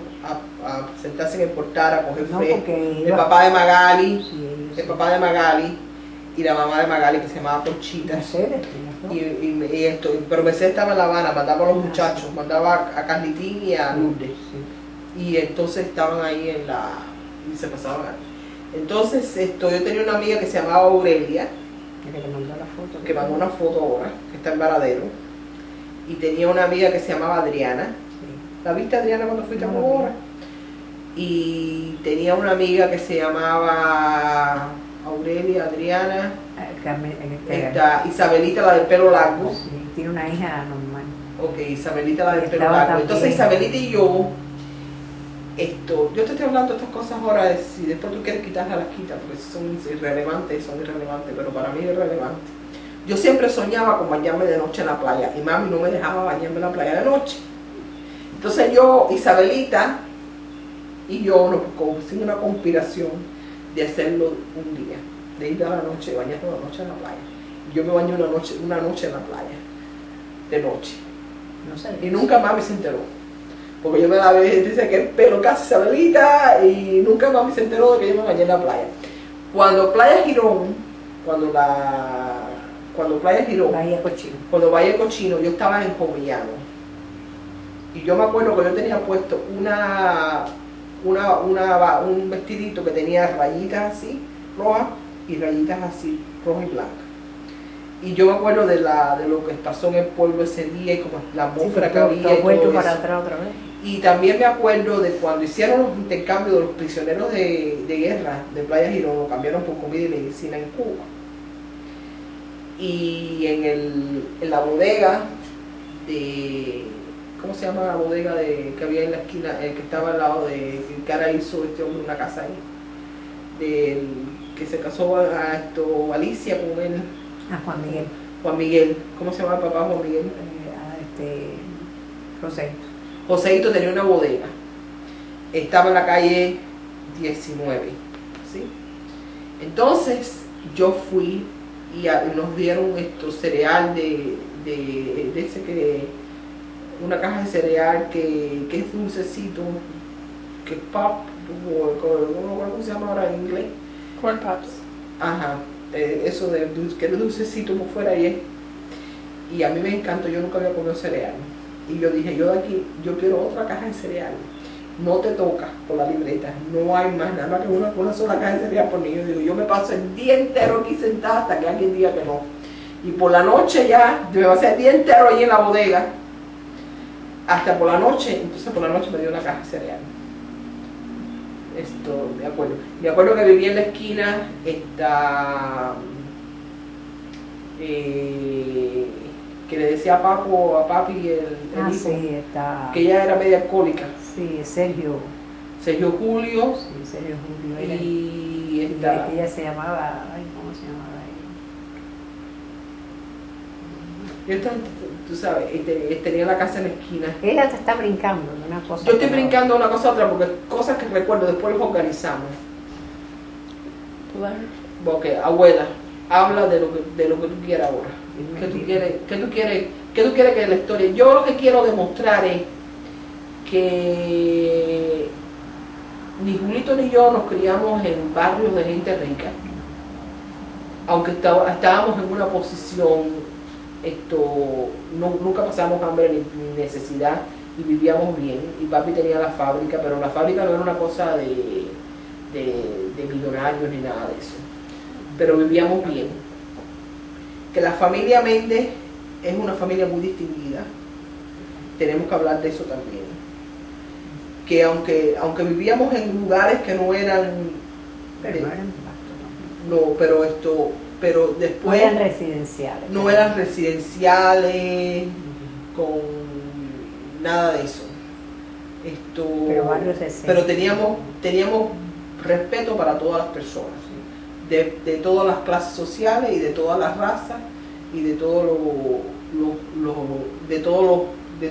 Speaker 1: a sentarse en el portal, a coger fresco. El papá de Magali, el papá de Magali y la mamá de Magali, que se llamaba Conchita. Pero Mercedes estaba en La Habana, mandaba a los muchachos, mandaba a Carlitín y a Lourdes. Y entonces estaban ahí y se pasaban ahí. Entonces yo tenía una amiga que se llamaba Aurelia, que mandó una foto ahora, que está en Varadero. Y tenía una amiga que se llamaba Adriana. ¿La viste, Adriana, cuando fuiste a Cobora? Y tenía una amiga que se llamaba Aurelia, Adriana, Isabelita, la del pelo largo.
Speaker 3: Sí, tiene una hija normal.
Speaker 1: Ok, Isabelita, la del pelo largo. Entonces Isabelita y yo te estoy hablando de estas cosas ahora, si después tú quieres quitarlas, las quitas, porque son irrelevantes, pero para mí es irrelevante. Yo siempre soñaba con bañarme de noche en la playa, y mami no me dejaba bañarme en la playa de noche. Entonces yo, Isabelita y yo nos hicimos una conspiración de hacerlo un día, de ir a la noche, bañarnos la noche en la playa. Y yo me bañé una noche en la playa, de noche.
Speaker 3: No sé.
Speaker 1: Y nunca mami se enteró. Porque yo me la veía, dice que el pelo casi Isabelita, y nunca mami se enteró de que yo me bañé en la playa. Cuando Playa Girón, cuando Bahía Cochino, yo estaba en Jovillano. Y yo me acuerdo que yo tenía puesto un vestidito que tenía rayitas así, rojas, y rayitas así, roja y blanca. Y yo me acuerdo de lo que pasó en el pueblo ese día y como la atmósfera que había y todo
Speaker 3: para
Speaker 1: eso.
Speaker 3: atrás otra vez.
Speaker 1: Y también me acuerdo de cuando hicieron los intercambios de los prisioneros de guerra de Playa Girón, lo cambiaron por comida y medicina en Cuba. Y en la bodega de, ¿cómo se llama la bodega que había en la esquina, que estaba al lado de, que ahora hizo este hombre una casa ahí? Del que se casó a Alicia con él.
Speaker 3: Juan Miguel.
Speaker 1: Juan Miguel, ¿cómo se llama el papá Juan Miguel?
Speaker 3: Joséito.
Speaker 1: Joséito tenía una bodega. Estaba en la calle 19, ¿sí? Entonces yo fui y nos dieron cereal de ese que, una caja de cereal que es dulcecito, que es pop, ¿cómo se llama ahora en inglés?
Speaker 2: Corn Pops.
Speaker 1: Ajá, eso de que es dulcecito por fuera y a mí me encantó, yo nunca había comido cereal. Y yo dije, yo de aquí, yo quiero otra caja de cereal. No te toca por la libreta, no hay más nada que una sola caja de cereal por niño. Digo, yo me paso el día entero aquí sentada hasta que alguien diga que no. Y por la noche ya, yo me pasé el día entero ahí en la bodega, hasta por la noche, entonces por la noche me dio una caja de cereal. Esto, me acuerdo. Me acuerdo que vivía en la esquina, que le decía a papi el hijo,
Speaker 3: Sí, está.
Speaker 1: que ella era media alcohólica.
Speaker 3: Sí, Sergio
Speaker 1: Julio.
Speaker 3: Sí, Sergio Julio. Era,
Speaker 1: Y
Speaker 3: ella se llamaba, ¿cómo se llamaba ella?
Speaker 1: yo estaba, tú sabes, tenía la casa en la esquina.
Speaker 3: Ella te está brincando de una cosa.
Speaker 1: Yo estoy brincando de una cosa a otra porque cosas que recuerdo, después los organizamos. Porque, abuela, habla de lo que tú quieras ahora. ¿Qué tú quieres que la historia? Yo lo que quiero demostrar es que ni Julito ni yo nos criamos en barrios de gente rica, aunque estábamos en una posición, nunca pasamos hambre ni necesidad y vivíamos bien, y papi tenía la fábrica, pero la fábrica no era una cosa de millonarios ni nada de eso, pero vivíamos bien. Que la familia Méndez es una familia muy distinguida, tenemos que hablar de eso también. Que aunque vivíamos en lugares que no eran, pero después
Speaker 3: no eran residenciales.
Speaker 1: No eran residenciales con nada de eso. Pero teníamos respeto para todas las personas, de todas las clases sociales y de todas las razas y de todos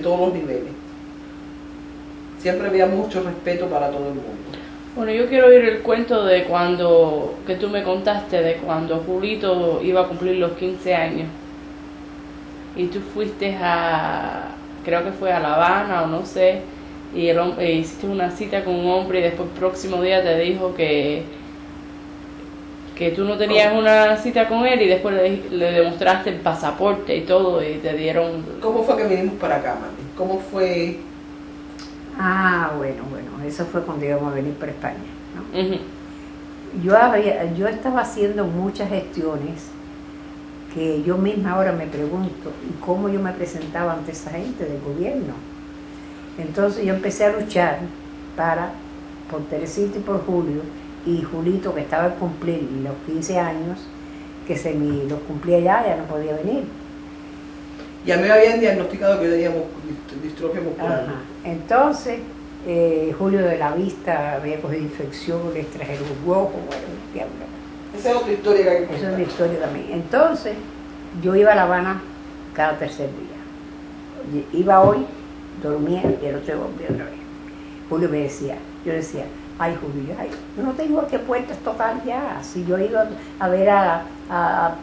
Speaker 1: los niveles. Siempre había mucho respeto para todo el mundo.
Speaker 2: Bueno, yo quiero oír el cuento de que tú me contaste, de cuando Julito iba a cumplir los 15 años. Y tú fuiste creo que fue a La Habana o no sé, y hiciste una cita con un hombre y después el próximo día te dijo que tú no tenías una cita con él y después le demostraste el pasaporte y todo y te dieron...
Speaker 1: ¿Cómo fue que vinimos para acá, Mami? ¿Cómo fue?
Speaker 3: Bueno, eso fue cuando íbamos a venir para España, ¿no?
Speaker 2: Uh-huh.
Speaker 3: Yo estaba haciendo muchas gestiones que yo misma ahora me pregunto, ¿y cómo yo me presentaba ante esa gente del gobierno? Entonces yo empecé a luchar por Teresita y por Julio, y Julito, que estaba a cumplir los 15 años, que los cumplía ya no podía venir.
Speaker 1: Ya me habían diagnosticado que teníamos distrofia muscular.
Speaker 3: Ajá. Entonces, Julio de la vista había cogido infecciones, trajeron rojos, bueno, diablo.
Speaker 1: Esa es otra historia que hay que contar.
Speaker 3: Esa es la historia también. Entonces, yo iba a La Habana cada tercer día. Iba hoy, dormía y el otro día volvía otra vez. Julio me decía, yo decía, ay Julio, yo no tengo a qué puertas tocar ya, si yo he ido a ver a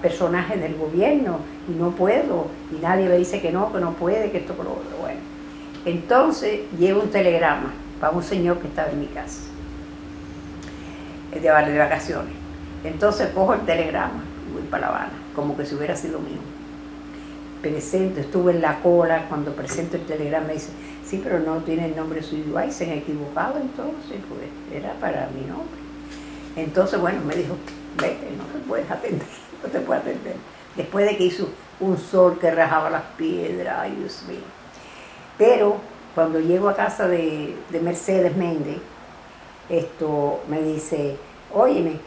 Speaker 3: personajes del gobierno y no puedo, y nadie me dice que no puede, que esto, que lo otro. Bueno, entonces llevo un telegrama para un señor que estaba en mi casa, de vacaciones. Entonces cojo el telegrama y voy para La Habana, como que si hubiera sido mío. Estuve en la cola, cuando presento el telegrama me dice, sí, pero no tiene el nombre suyo. Se han equivocado entonces, pues era para mi nombre. Entonces, bueno, me dijo, vete, no te puedes atender, no te puedes atender. Después de que hizo un sol que rajaba las piedras, ay Dios mío. Pero cuando llego a casa de Mercedes Méndez, me dice, óyeme,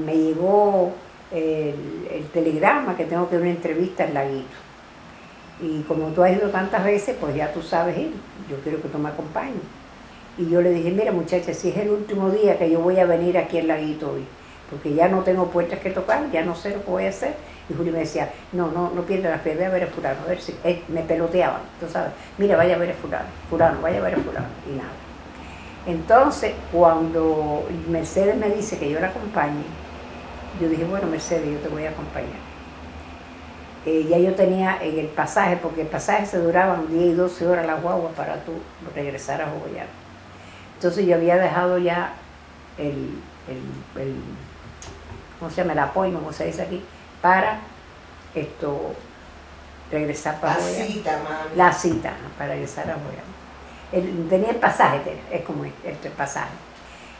Speaker 3: me llegó el telegrama que tengo que dar una entrevista en Laguito. Y como tú has ido tantas veces, pues ya tú sabes ir, yo quiero que tú me acompañes. Y yo le dije, mira muchacha, si es el último día que yo voy a venir aquí al Laguito hoy, porque ya no tengo puertas que tocar, ya no sé lo que voy a hacer. Y Julio me decía, no pierdas la fe, ve a ver a fulano, a ver si me peloteaban, tú sabes, mira, vaya a ver a fulano, vaya a ver a fulano, y nada. Entonces, cuando Mercedes me dice que yo la acompañe, yo dije, bueno, Mercedes, yo te voy a acompañar. Ya yo tenía en el pasaje, porque el pasaje se duraban 10 y 12 horas las guaguas para tú regresar a Jogollar. Entonces yo había dejado ya ¿cómo se llama? El apoyo, como se dice aquí, para regresar para Jogollar.
Speaker 1: La cita, mami.
Speaker 3: La cita, para regresar a Jogollar. Tenía el pasaje, es como el pasaje.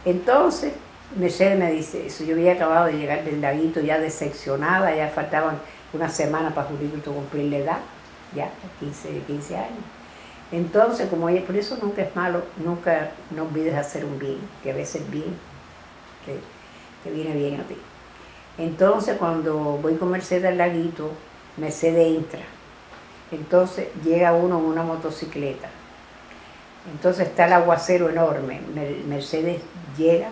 Speaker 3: Entonces, Mercedes me dice eso, yo había acabado de llegar del Laguito ya decepcionada, ya faltaban una semana para Julito cumplir la edad, ya, 15 años. Entonces, como ella, por eso nunca es malo, nunca no olvides hacer un bien, que a veces el bien te viene bien a ti. Entonces, cuando voy con Mercedes al Laguito, Mercedes entra. Entonces, llega uno en una motocicleta. Entonces está el aguacero enorme. Mercedes llega,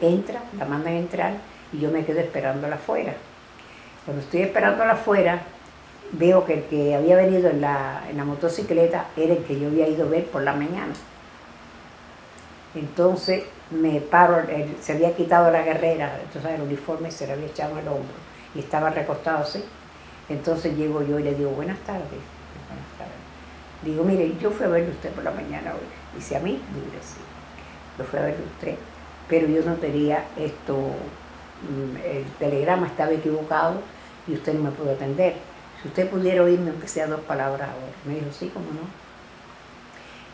Speaker 3: entra, la mandan a entrar y yo me quedo esperándola afuera. Cuando estoy esperándola afuera, veo que el que había venido en la motocicleta era el que yo había ido a ver por la mañana. Entonces me paro, se había quitado la guerrera, entonces el uniforme se le había echado en el hombro y estaba recostado así. Entonces llego yo y le digo, buenas tardes. Buenas tardes. Digo, mire, yo fui a verle a usted por la mañana hoy. Dice, ¿a mí? Digo, sí. Yo fui a verle a usted, pero yo no tenía el telegrama estaba equivocado y usted no me pudo atender. Si usted pudiera oírme aunque sea 2 palabras ahora. Me dijo, sí, cómo no.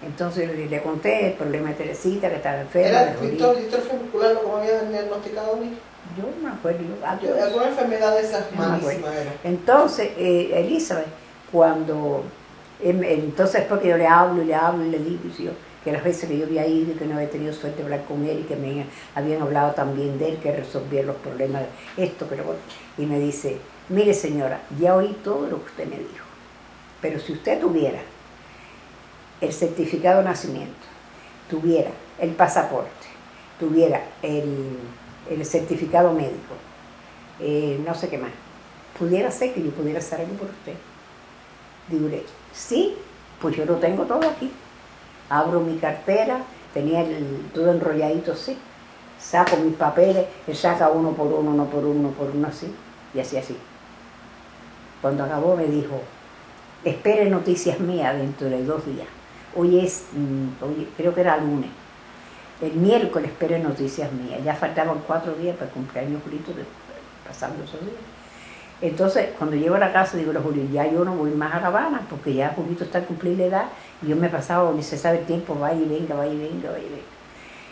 Speaker 3: Entonces le conté el problema de Teresita, que estaba enferma.
Speaker 1: ¿Era distrofia muscular lo que me había diagnosticado a mí?
Speaker 3: Yo no me acuerdo.
Speaker 1: Alguna enfermedad de esas malísimas era.
Speaker 3: Entonces, Elizabeth, entonces después que yo le hablo y le digo, que las veces que yo había ido y que no había tenido suerte de hablar con él y que me habían hablado también de él, que resolvía los problemas de esto, pero bueno, y me dice, mire señora, ya oí todo lo que usted me dijo, pero si usted tuviera el certificado de nacimiento, tuviera el pasaporte, tuviera el certificado médico, no sé qué más, pudiera ser que yo pudiera hacer algo por usted. Digo, sí, pues yo lo tengo todo aquí. Abro mi cartera, tenía todo enrolladito así, saco mis papeles, él saca uno por uno así, y así. Cuando acabó me dijo, espere noticias mías dentro de 2 días. Hoy creo que era lunes. El miércoles espere noticias mías. Ya faltaban 4 días para el cumpleaños Julito, pasando esos días. Entonces, cuando llego a la casa, digo a Julio, ya yo no voy más a La Habana, porque ya Julito está a cumplir la edad, y yo me he pasado, ni se sabe el tiempo, va y venga.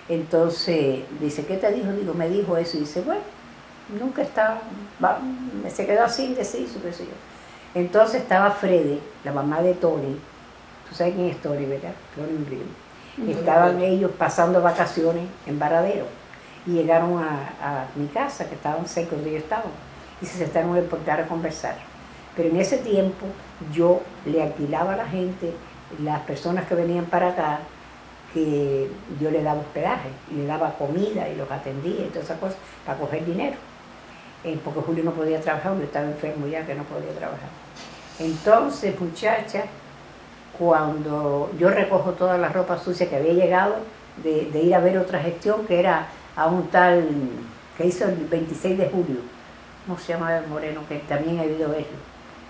Speaker 3: Entonces, dice, ¿qué te dijo? Digo, me dijo eso, y dice, bueno, nunca estaba, se quedó así indeciso, qué sé yo. Entonces estaba Freddy, la mamá de Tony, tú sabes quién es Tony, ¿verdad? Tony Brim. Estaban ellos pasando vacaciones en Varadero, y llegaron a mi casa, que estaban cerca donde yo estaba. Y se sentaron en el portal a conversar. Pero en ese tiempo yo le alquilaba a la gente, las personas que venían para acá, que yo le daba hospedaje, y le daba comida y los atendía y todas esas cosas para coger dinero. Porque Julio no podía trabajar, Julio estaba enfermo ya que no podía trabajar. Entonces, muchacha, cuando yo recojo toda la ropa sucia que había llegado de ir a ver otra gestión, que era a un tal que hizo el 26 de julio, ¿cómo se llama el moreno? Que también he ido a verlo.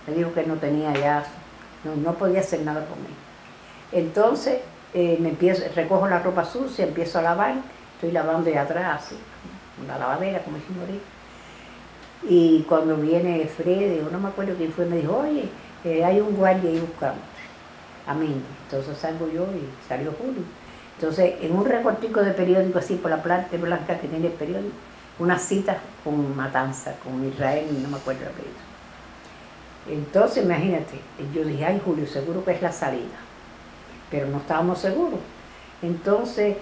Speaker 3: Me dijo que no tenía ya, no podía hacer nada por mí. Entonces recojo la ropa sucia, empiezo a lavar, estoy lavando de atrás, así, una lavadera, como dijimos ahorita. Y cuando viene Freddy, o no me acuerdo quién fue, me dijo, oye, hay un guardia ahí buscando a Mendy. Entonces salgo yo y salió Julio. Entonces, en un recortico de periódico así por la planta blanca que tiene el periódico, una cita con Matanza, con Israel, no me acuerdo el apellido. Entonces, imagínate, yo dije, ay Julio, seguro que es la salida, pero no estábamos seguros. Entonces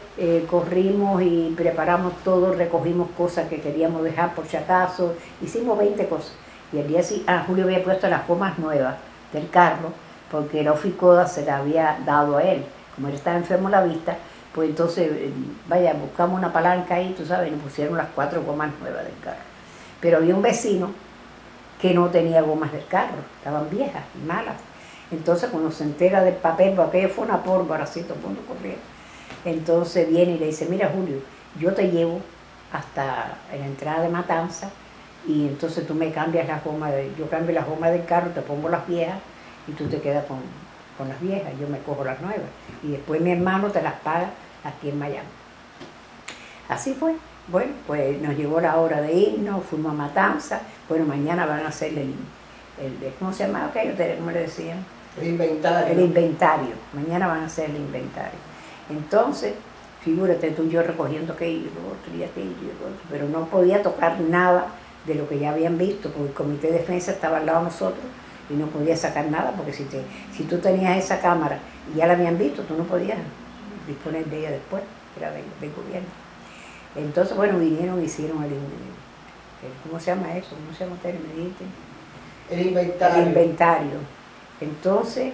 Speaker 3: corrimos y preparamos todo, recogimos cosas que queríamos dejar por si acaso, hicimos 20 cosas. Y el día siguiente, Julio había puesto las gomas nuevas del carro, porque la oficoda se la había dado a él. Como él estaba enfermo de la vista, pues entonces, vaya, buscamos una palanca ahí, tú sabes, y nos pusieron las 4 gomas nuevas del carro. Pero había un vecino que no tenía gomas del carro, estaban viejas y malas. Entonces cuando se entera del papel, porque aquello fue una pólvora así, todo el mundo corriendo. Entonces viene y le dice, mira Julio, yo te llevo hasta la entrada de Matanza y entonces tú me cambias las gomas, yo cambio las gomas del carro, te pongo las viejas y tú te quedas con las viejas, yo me cojo las nuevas. Y después mi hermano te las paga aquí en Miami. Así fue. Bueno, pues nos llegó la hora de irnos, fuimos a Matanza. Bueno, mañana van a hacer el ¿cómo se llama aquello? ¿Cómo le decían?
Speaker 1: El inventario.
Speaker 3: El inventario. Mañana van a hacer el inventario. Entonces, figúrate tú y yo recogiendo aquello, lo otro y aquello, lo otro, pero no podía tocar nada de lo que ya habían visto, porque el comité de defensa estaba al lado de nosotros y no podía sacar nada, porque si tú tenías esa cámara y ya la habían visto, tú no podías disponer de ella después, era del gobierno. Entonces, bueno, vinieron y hicieron ¿cómo se llama eso? ¿Cómo se llama usted? Me dijiste.
Speaker 1: El inventario.
Speaker 3: El inventario. Entonces,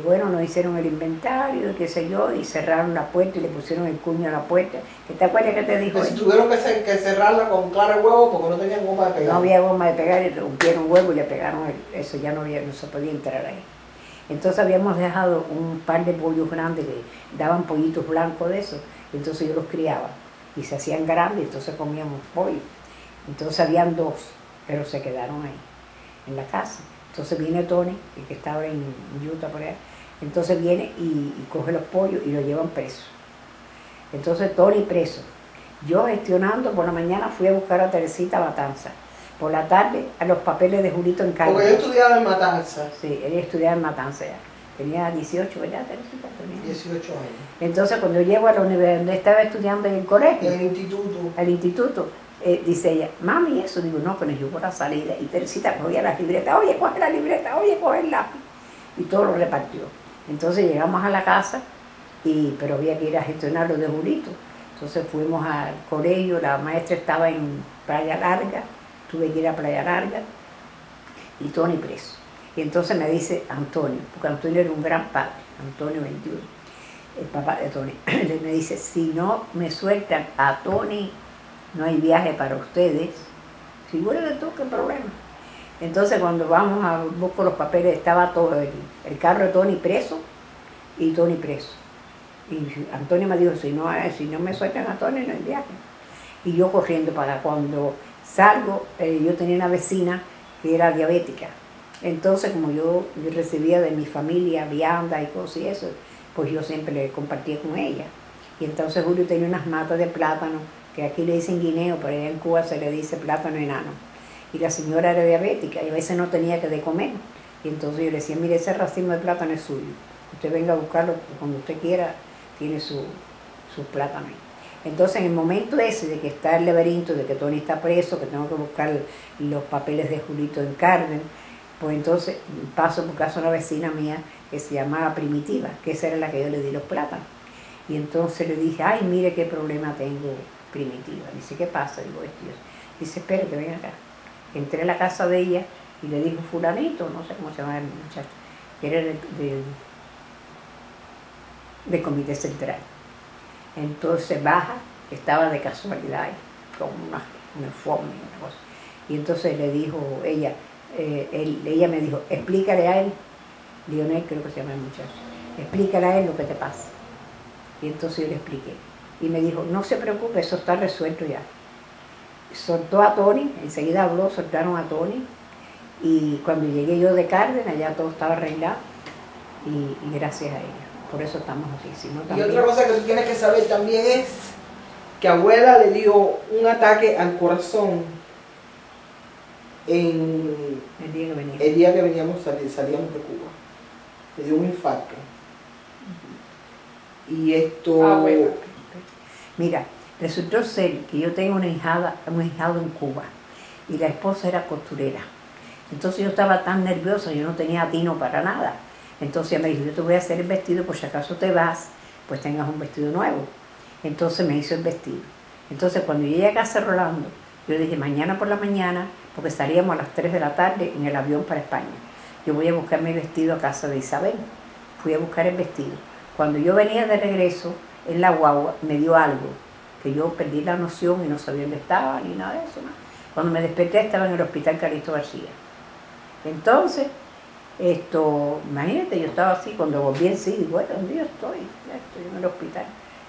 Speaker 3: bueno, nos hicieron el inventario, qué sé yo, y cerraron la puerta y le pusieron el cuño a la puerta. ¿Te acuerdas que te dijo?
Speaker 1: Pues tuvieron que cerrarla con clara huevo porque no tenían goma de pegar.
Speaker 3: No había goma de pegar, y rompieron huevo y le pegaron eso, ya no se podía entrar ahí. Entonces habíamos dejado un par de pollos grandes que daban pollitos blancos de esos, entonces yo los criaba y se hacían grandes, entonces comíamos pollo. Entonces habían 2, pero se quedaron ahí, en la casa. Entonces viene Tony, el que estaba en Utah por allá, entonces viene y coge los pollos y los llevan presos. Entonces Tony preso. Yo gestionando, por la mañana fui a buscar a Teresita a Matanza. Por la tarde a los papeles de Julito en Cali.
Speaker 1: Porque yo estudiaba en Matanza.
Speaker 3: Sí, él estudiaba en Matanza ya. Tenía 18, ¿verdad, Teresita? Tenía
Speaker 1: 18 años.
Speaker 3: Entonces cuando llego a la universidad donde estaba estudiando en el colegio,
Speaker 1: En el instituto.
Speaker 3: al instituto, dice ella, mami, eso, digo, no, que nos llevó la salida. Y Teresita cogía las libretas, oye, coge la libreta, oye, coge el lápiz. Y todo lo repartió. Entonces llegamos a la casa, pero había que ir a gestionar lo de Julito. Entonces fuimos al colegio, la maestra estaba en Playa Larga, tuve que ir a Playa Larga, y Tony preso. Y entonces me dice Antonio, porque Antonio era un gran padre, Antonio 21, el papá de Tony, me dice, si no me sueltan a Tony, no hay viaje para ustedes. Figúrate tú, qué problema. Entonces cuando vamos a buscar los papeles, estaba todo el carro de Tony preso y Tony preso. Y Antonio me dijo, si no me sueltan a Tony, no hay viaje. Y yo corriendo para cuando salgo, yo tenía una vecina que era diabética. Entonces, como yo recibía de mi familia vianda y cosas y eso, pues yo siempre le compartía con ella. Y entonces Julio tenía unas matas de plátano, que aquí le dicen guineo, pero allá en Cuba se le dice plátano enano. Y la señora era diabética y a veces no tenía que de comer. Y entonces yo le decía, mire, ese racimo de plátano es suyo. Usted venga a buscarlo cuando usted quiera, tiene su plátano ahí. Entonces, en el momento ese de que está el laberinto, de que Tony está preso, que tengo que buscar los papeles de Julito en Carmen, pues entonces paso por casa de una vecina mía que se llamaba Primitiva, que esa era la que yo le di los plátanos. Y entonces le dije, ay, mire qué problema tengo, Primitiva. Dice, ¿qué pasa? Digo, esto. Dice, espérate, ven acá. Entré a la casa de ella y le dijo, fulanito, no sé cómo se llama el muchacho, que era del comité central. Entonces baja, estaba de casualidad ahí, con un uniforme y una cosa. Y entonces le dijo ella, ella me dijo, explícale a él, Lionel creo que se llama el muchacho, explícale a él lo que te pasa. Y entonces yo le expliqué. Y me dijo, no se preocupe, eso está resuelto ya. Soltó a Tony, enseguida habló, soltaron a Tony. Y cuando llegué yo de Cárdenas, ya todo estaba arreglado. Y gracias a ella. Por eso estamos aquí. Si no, también...
Speaker 1: Y otra cosa que tú tienes que saber también es que abuela le dio un ataque al corazón el día que veníamos salíamos de Cuba. Le dio un infarto. Y esto...
Speaker 3: Mira, Resultó ser que yo tengo un ahijado en Cuba y la esposa era costurera. Entonces yo estaba tan nerviosa, yo no tenía atino para nada. Entonces ella me dijo, yo te voy a hacer el vestido por si acaso te vas, pues tengas un vestido nuevo. Entonces me hizo el vestido. Entonces cuando yo llegué a casa Rolando, yo dije, mañana por la mañana, porque estaríamos a las 3 de la tarde en el avión para España, yo voy a buscar mi vestido a casa de Isabel. Fui a buscar el vestido. Cuando yo venía de regreso, en la guagua, me dio algo, que yo perdí la noción y no sabía dónde estaba, ni nada de eso, ¿no? Cuando me desperté estaba en el hospital Calixto García. Entonces, imagínate, yo estaba así, cuando volví en sí, digo, bueno, ¿dónde yo estoy? Ya estoy en el hospital.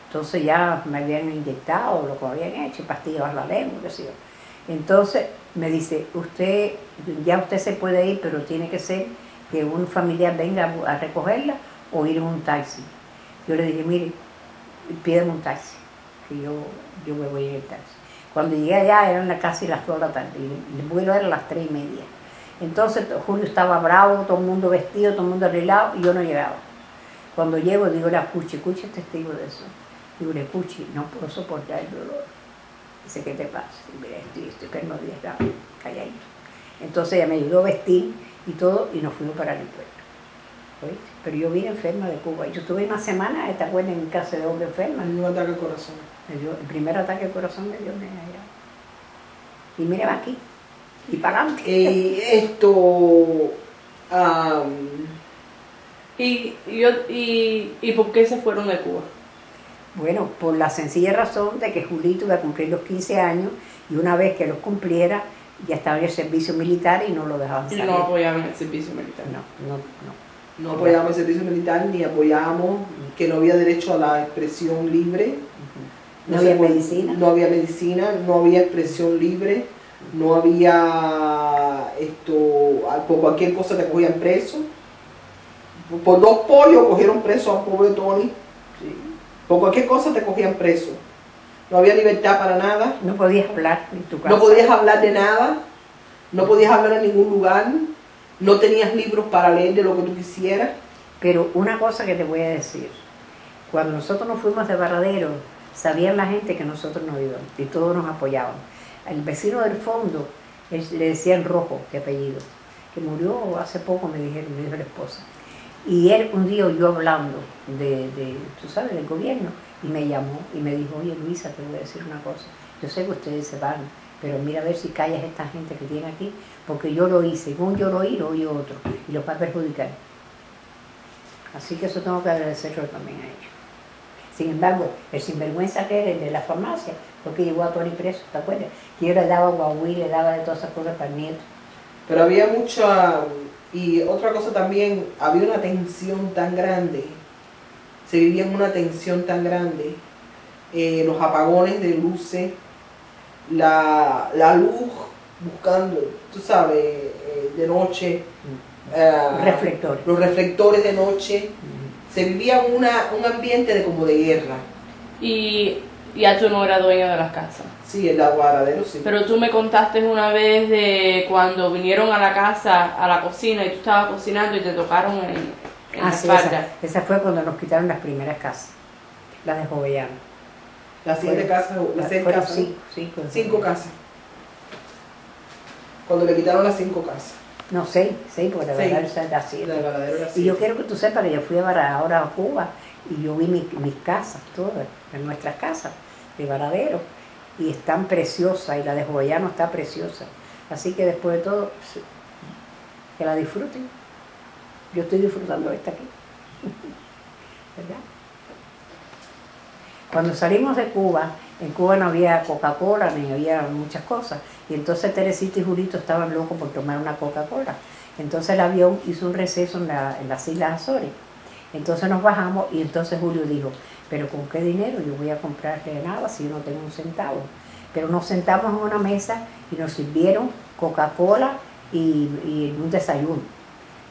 Speaker 3: Entonces ya me habían inyectado lo que me habían hecho, pastillas a la lengua, qué sé yo. Entonces me dice, usted se puede ir, pero tiene que ser que un familiar venga a recogerla o ir en un taxi. Yo le dije, mire, pídeme un taxi, que yo me voy en el taxi. Cuando llegué allá eran casi las 2 de la tarde, y el vuelo era a las 3:30. Entonces Julio estaba bravo, todo el mundo vestido, todo el mundo arreglado, y yo no llegaba. Cuando llego digo, la Cuchi es testigo de eso. Digo, la Cuchi, no puedo soportar el dolor. Dice, ¿qué te pasa? Y mira, estoy que no digas, calladito. Entonces ella me ayudó a vestir y todo, y nos fuimos para el aeropuerto. ¿Oíste? Pero yo vine enferma de Cuba. Y yo estuve una semana, ¿te acuerdas? En mi casa de hombre enferma.
Speaker 1: Me dio un ataque al corazón.
Speaker 3: El primer ataque de corazón me dio allá. Y mira aquí, y para adelante.
Speaker 2: ¿Y por qué se fueron de Cuba?
Speaker 3: Bueno, por la sencilla razón de que Julito iba a cumplir los 15 años y una vez que los cumpliera ya estaba en el servicio militar y no lo dejaban salir.
Speaker 2: Y no apoyaban el servicio militar.
Speaker 3: No.
Speaker 1: No apoyábamos el servicio militar ni apoyábamos que no había derecho a la expresión libre.
Speaker 3: No había medicina.
Speaker 1: No había medicina, no había expresión libre, no había por cualquier cosa te cogían preso. Por 2 pollos cogieron preso a pobre Tony.
Speaker 3: Sí.
Speaker 1: Por cualquier cosa te cogían preso. No había libertad para nada.
Speaker 3: No podías hablar en tu casa.
Speaker 1: No podías hablar de nada. No podías hablar en ningún lugar. No tenías libros para leer de lo que tú quisieras.
Speaker 3: Pero una cosa que te voy a decir. Cuando nosotros nos fuimos de Varadero, sabían la gente que nosotros nos íbamos y todos nos apoyaban. Al vecino del fondo le decían Rojo, de apellido, que murió hace poco, me dijo la esposa. Y él un día oyó hablando tú sabes, del gobierno, y me llamó y me dijo, oye Luisa, te voy a decir una cosa, yo sé que ustedes se van, pero mira a ver si callas a esta gente que tiene aquí, porque yo lo hice, según yo lo oí, lo oyó otro, y los va a perjudicar. Así que eso tengo que agradecerlo también a ellos. Sin embargo, el sinvergüenza que era el de la farmacia, porque llevó a Tony preso, ¿te acuerdas? Que yo le daba guagüí, le daba de todas esas cosas para el nieto.
Speaker 1: Pero había mucha... Y otra cosa también, había una tensión tan grande, se vivía en una tensión tan grande, los apagones de luces, la luz buscando, tú sabes, de noche,
Speaker 3: Reflectores.
Speaker 1: los reflectores de noche, se vivía un ambiente como de guerra.
Speaker 2: Y ya tú no eras dueña de las casas.
Speaker 1: Sí, el Varadero sí.
Speaker 2: Pero tú me contaste una vez de cuando vinieron a la casa, a la cocina, y tú estabas cocinando y te tocaron en la
Speaker 3: Sí,
Speaker 2: espalda.
Speaker 3: esa fue cuando nos quitaron las primeras casas, las de Jovellano.
Speaker 1: Las 7 casas, las 6
Speaker 3: fueron
Speaker 1: casas.
Speaker 3: 5
Speaker 1: casas. Cuando le quitaron las 5 casas.
Speaker 3: No, 6, porque de verdad era
Speaker 1: La
Speaker 3: 7.
Speaker 1: de Varadero era
Speaker 3: Y yo
Speaker 1: 7.
Speaker 3: quiero que tú sepas que yo fui ahora a Cuba y yo vi mis casas, todas, en nuestras casas de Varadero, y están preciosas, y la de Jovellano está preciosa. Así que después de todo, que la disfruten. Yo estoy disfrutando esta aquí. ¿Verdad? Cuando salimos de Cuba, en Cuba no había Coca-Cola ni había muchas cosas. Y entonces Teresita y Julito estaban locos por tomar una Coca-Cola. Entonces el avión hizo un receso en las Islas Azores. Entonces nos bajamos y entonces Julio dijo, pero ¿con qué dinero yo voy a comprarle nada si yo no tengo un centavo? Pero nos sentamos en una mesa y nos sirvieron Coca-Cola y un desayuno.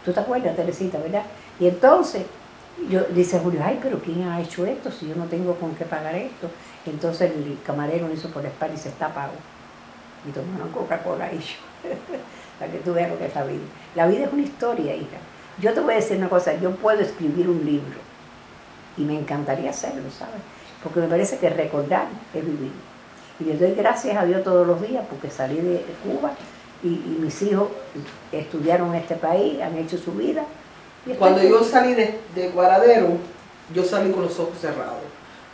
Speaker 3: ¿Tú te acuerdas, Teresita, verdad? Y entonces dice Julio, ay, pero ¿quién ha hecho esto si yo no tengo con qué pagar esto? Y entonces el camarero hizo por la espalda y se está pago. Y tomaron Coca-Cola y yo. Para que tú veas lo que es la vida. La vida es una historia, hija. Yo te voy a decir una cosa, yo puedo escribir un libro y me encantaría hacerlo, ¿sabes? porque me parece que recordar es vivir. Y le doy gracias a Dios todos los días porque salí de Cuba y mis hijos estudiaron en este país, han hecho su vida.
Speaker 1: Cuando yo salí de Varadero, yo salí con los ojos cerrados,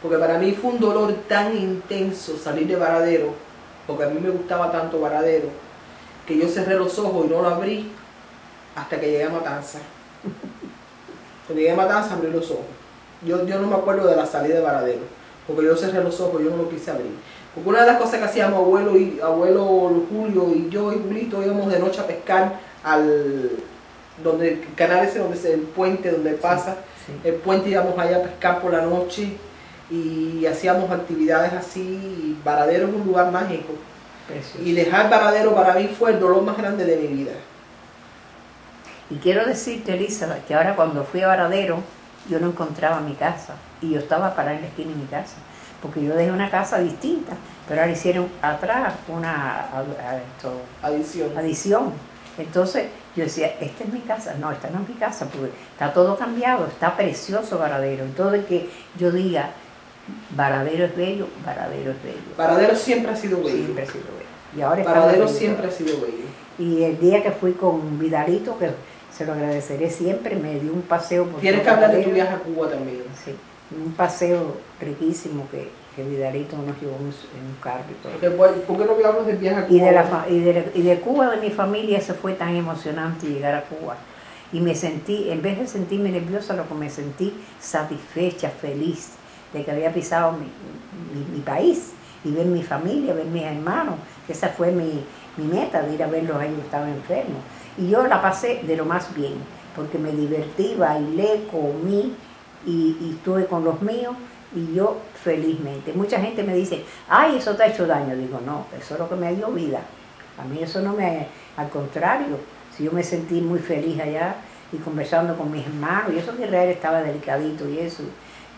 Speaker 1: porque para mí fue un dolor tan intenso salir de Varadero, porque a mí me gustaba tanto Varadero, que yo cerré los ojos y no lo abrí hasta que llegué a Matanzas. Cuando llegué a Matanzas abrí los ojos. Yo no me acuerdo de la salida de Varadero, porque yo cerré los ojos, yo no lo quise abrir. Porque una de las cosas que hacíamos abuelo Julio y yo y Julito íbamos de noche a pescar donde el canal ese, donde es el puente donde pasa,
Speaker 3: Sí.
Speaker 1: el puente, íbamos allá a pescar por la noche y hacíamos actividades así. Y Varadero es un lugar mágico.
Speaker 3: Precioso.
Speaker 1: Y dejar Varadero para mí fue el dolor más grande de mi vida.
Speaker 3: Y quiero decirte, Elizabeth, que ahora cuando fui a Varadero, yo no encontraba mi casa. Y yo estaba parada en la esquina de mi casa. Porque yo dejé una casa distinta, pero ahora hicieron atrás una adición. Entonces yo decía, esta es mi casa. No, esta no es mi casa, porque está todo cambiado, está precioso Varadero. Entonces que yo diga, Varadero es bello, Varadero es bello.
Speaker 1: Varadero siempre ha sido bello.
Speaker 3: Siempre ha sido bello. Y ahora está
Speaker 1: Varadero
Speaker 3: bello.
Speaker 1: siempre ha sido bello.
Speaker 3: Y el día que fui con Vidalito, que se lo agradeceré siempre, me dio un paseo por
Speaker 1: Tienes
Speaker 3: todo
Speaker 1: que hablar de
Speaker 3: Varadero.
Speaker 1: tu viaje a Cuba también.
Speaker 3: Sí, un paseo riquísimo que Vidalito nos llevó en un carro y todo.
Speaker 1: ¿Por qué no me hablas del viaje a Cuba?
Speaker 3: Y de Cuba, de mi familia, se fue tan emocionante llegar a Cuba. Y me sentí, en vez de sentirme nerviosa, lo que me sentí satisfecha, feliz de que había pisado mi país y ver mi familia, ver mis hermanos. Esa fue mi meta, de ir a verlos a ellos, estaban enfermos. Y yo la pasé de lo más bien, porque me divertí, bailé, comí y estuve con los míos. Y yo felizmente. Mucha gente me dice, ay, eso te ha hecho daño. Digo, no, eso es lo que me dio vida. A mí eso no me... Al contrario, si yo me sentí muy feliz allá y conversando con mis hermanos, y eso que Israel estaba delicadito y eso,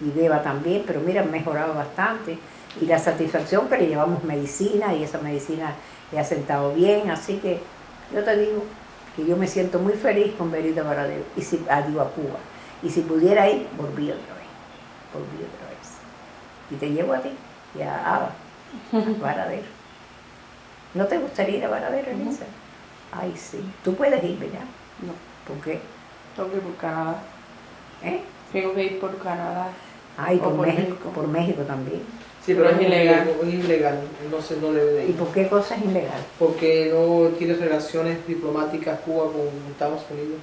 Speaker 3: y Beba también, pero mira, han mejorado bastante. Y la satisfacción que le llevamos medicina, y esa medicina le ha sentado bien, así que yo te digo que yo me siento muy feliz con venir a Varadero, y si, digo, a Cuba. Y si pudiera ir, volví otra vez. Y te llevo a ti y a Ava, a Varadero. ¿No te gustaría ir a Varadero, Elisa? Ay, sí. Tú puedes ir, ¿verdad?
Speaker 2: No,
Speaker 3: ¿Por qué?
Speaker 2: tengo que ir por Canadá. Tengo que ir por Canadá.
Speaker 3: Ay,
Speaker 2: O
Speaker 3: por
Speaker 2: por
Speaker 3: México.
Speaker 2: México.
Speaker 3: Por México también.
Speaker 1: Sí,
Speaker 2: pero es ilegal.
Speaker 1: Es ilegal, no debe de
Speaker 3: ¿Y
Speaker 1: ir.
Speaker 3: por qué cosa es ilegal?
Speaker 1: Porque no tiene relaciones diplomáticas Cuba con Estados Unidos.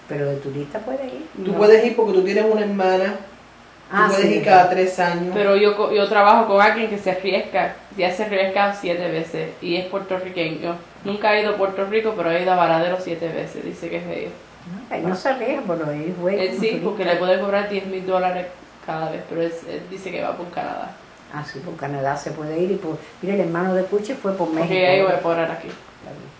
Speaker 3: Pero de turista puede ir.
Speaker 1: Tú
Speaker 2: No.
Speaker 1: puedes ir porque tú tienes una hermana, tú puedes ir cada 3 años.
Speaker 2: Pero yo trabajo con alguien que se arriesga, ya se arriesga 7 veces y es puertorriqueño. Nunca ha ido a Puerto Rico, pero ha ido a Varadero 7 veces, dice que es bello.
Speaker 3: Ay, no se arriesga por lo ir, güey.
Speaker 2: Él sí, porque le puede cobrar $10,000 cada vez, pero él dice que va por Canadá.
Speaker 3: Ah, sí, por Canadá se puede ir. Y por, mira, el hermano de Cuchi fue por México.
Speaker 2: Porque ya iba a parar aquí.
Speaker 3: Está bien.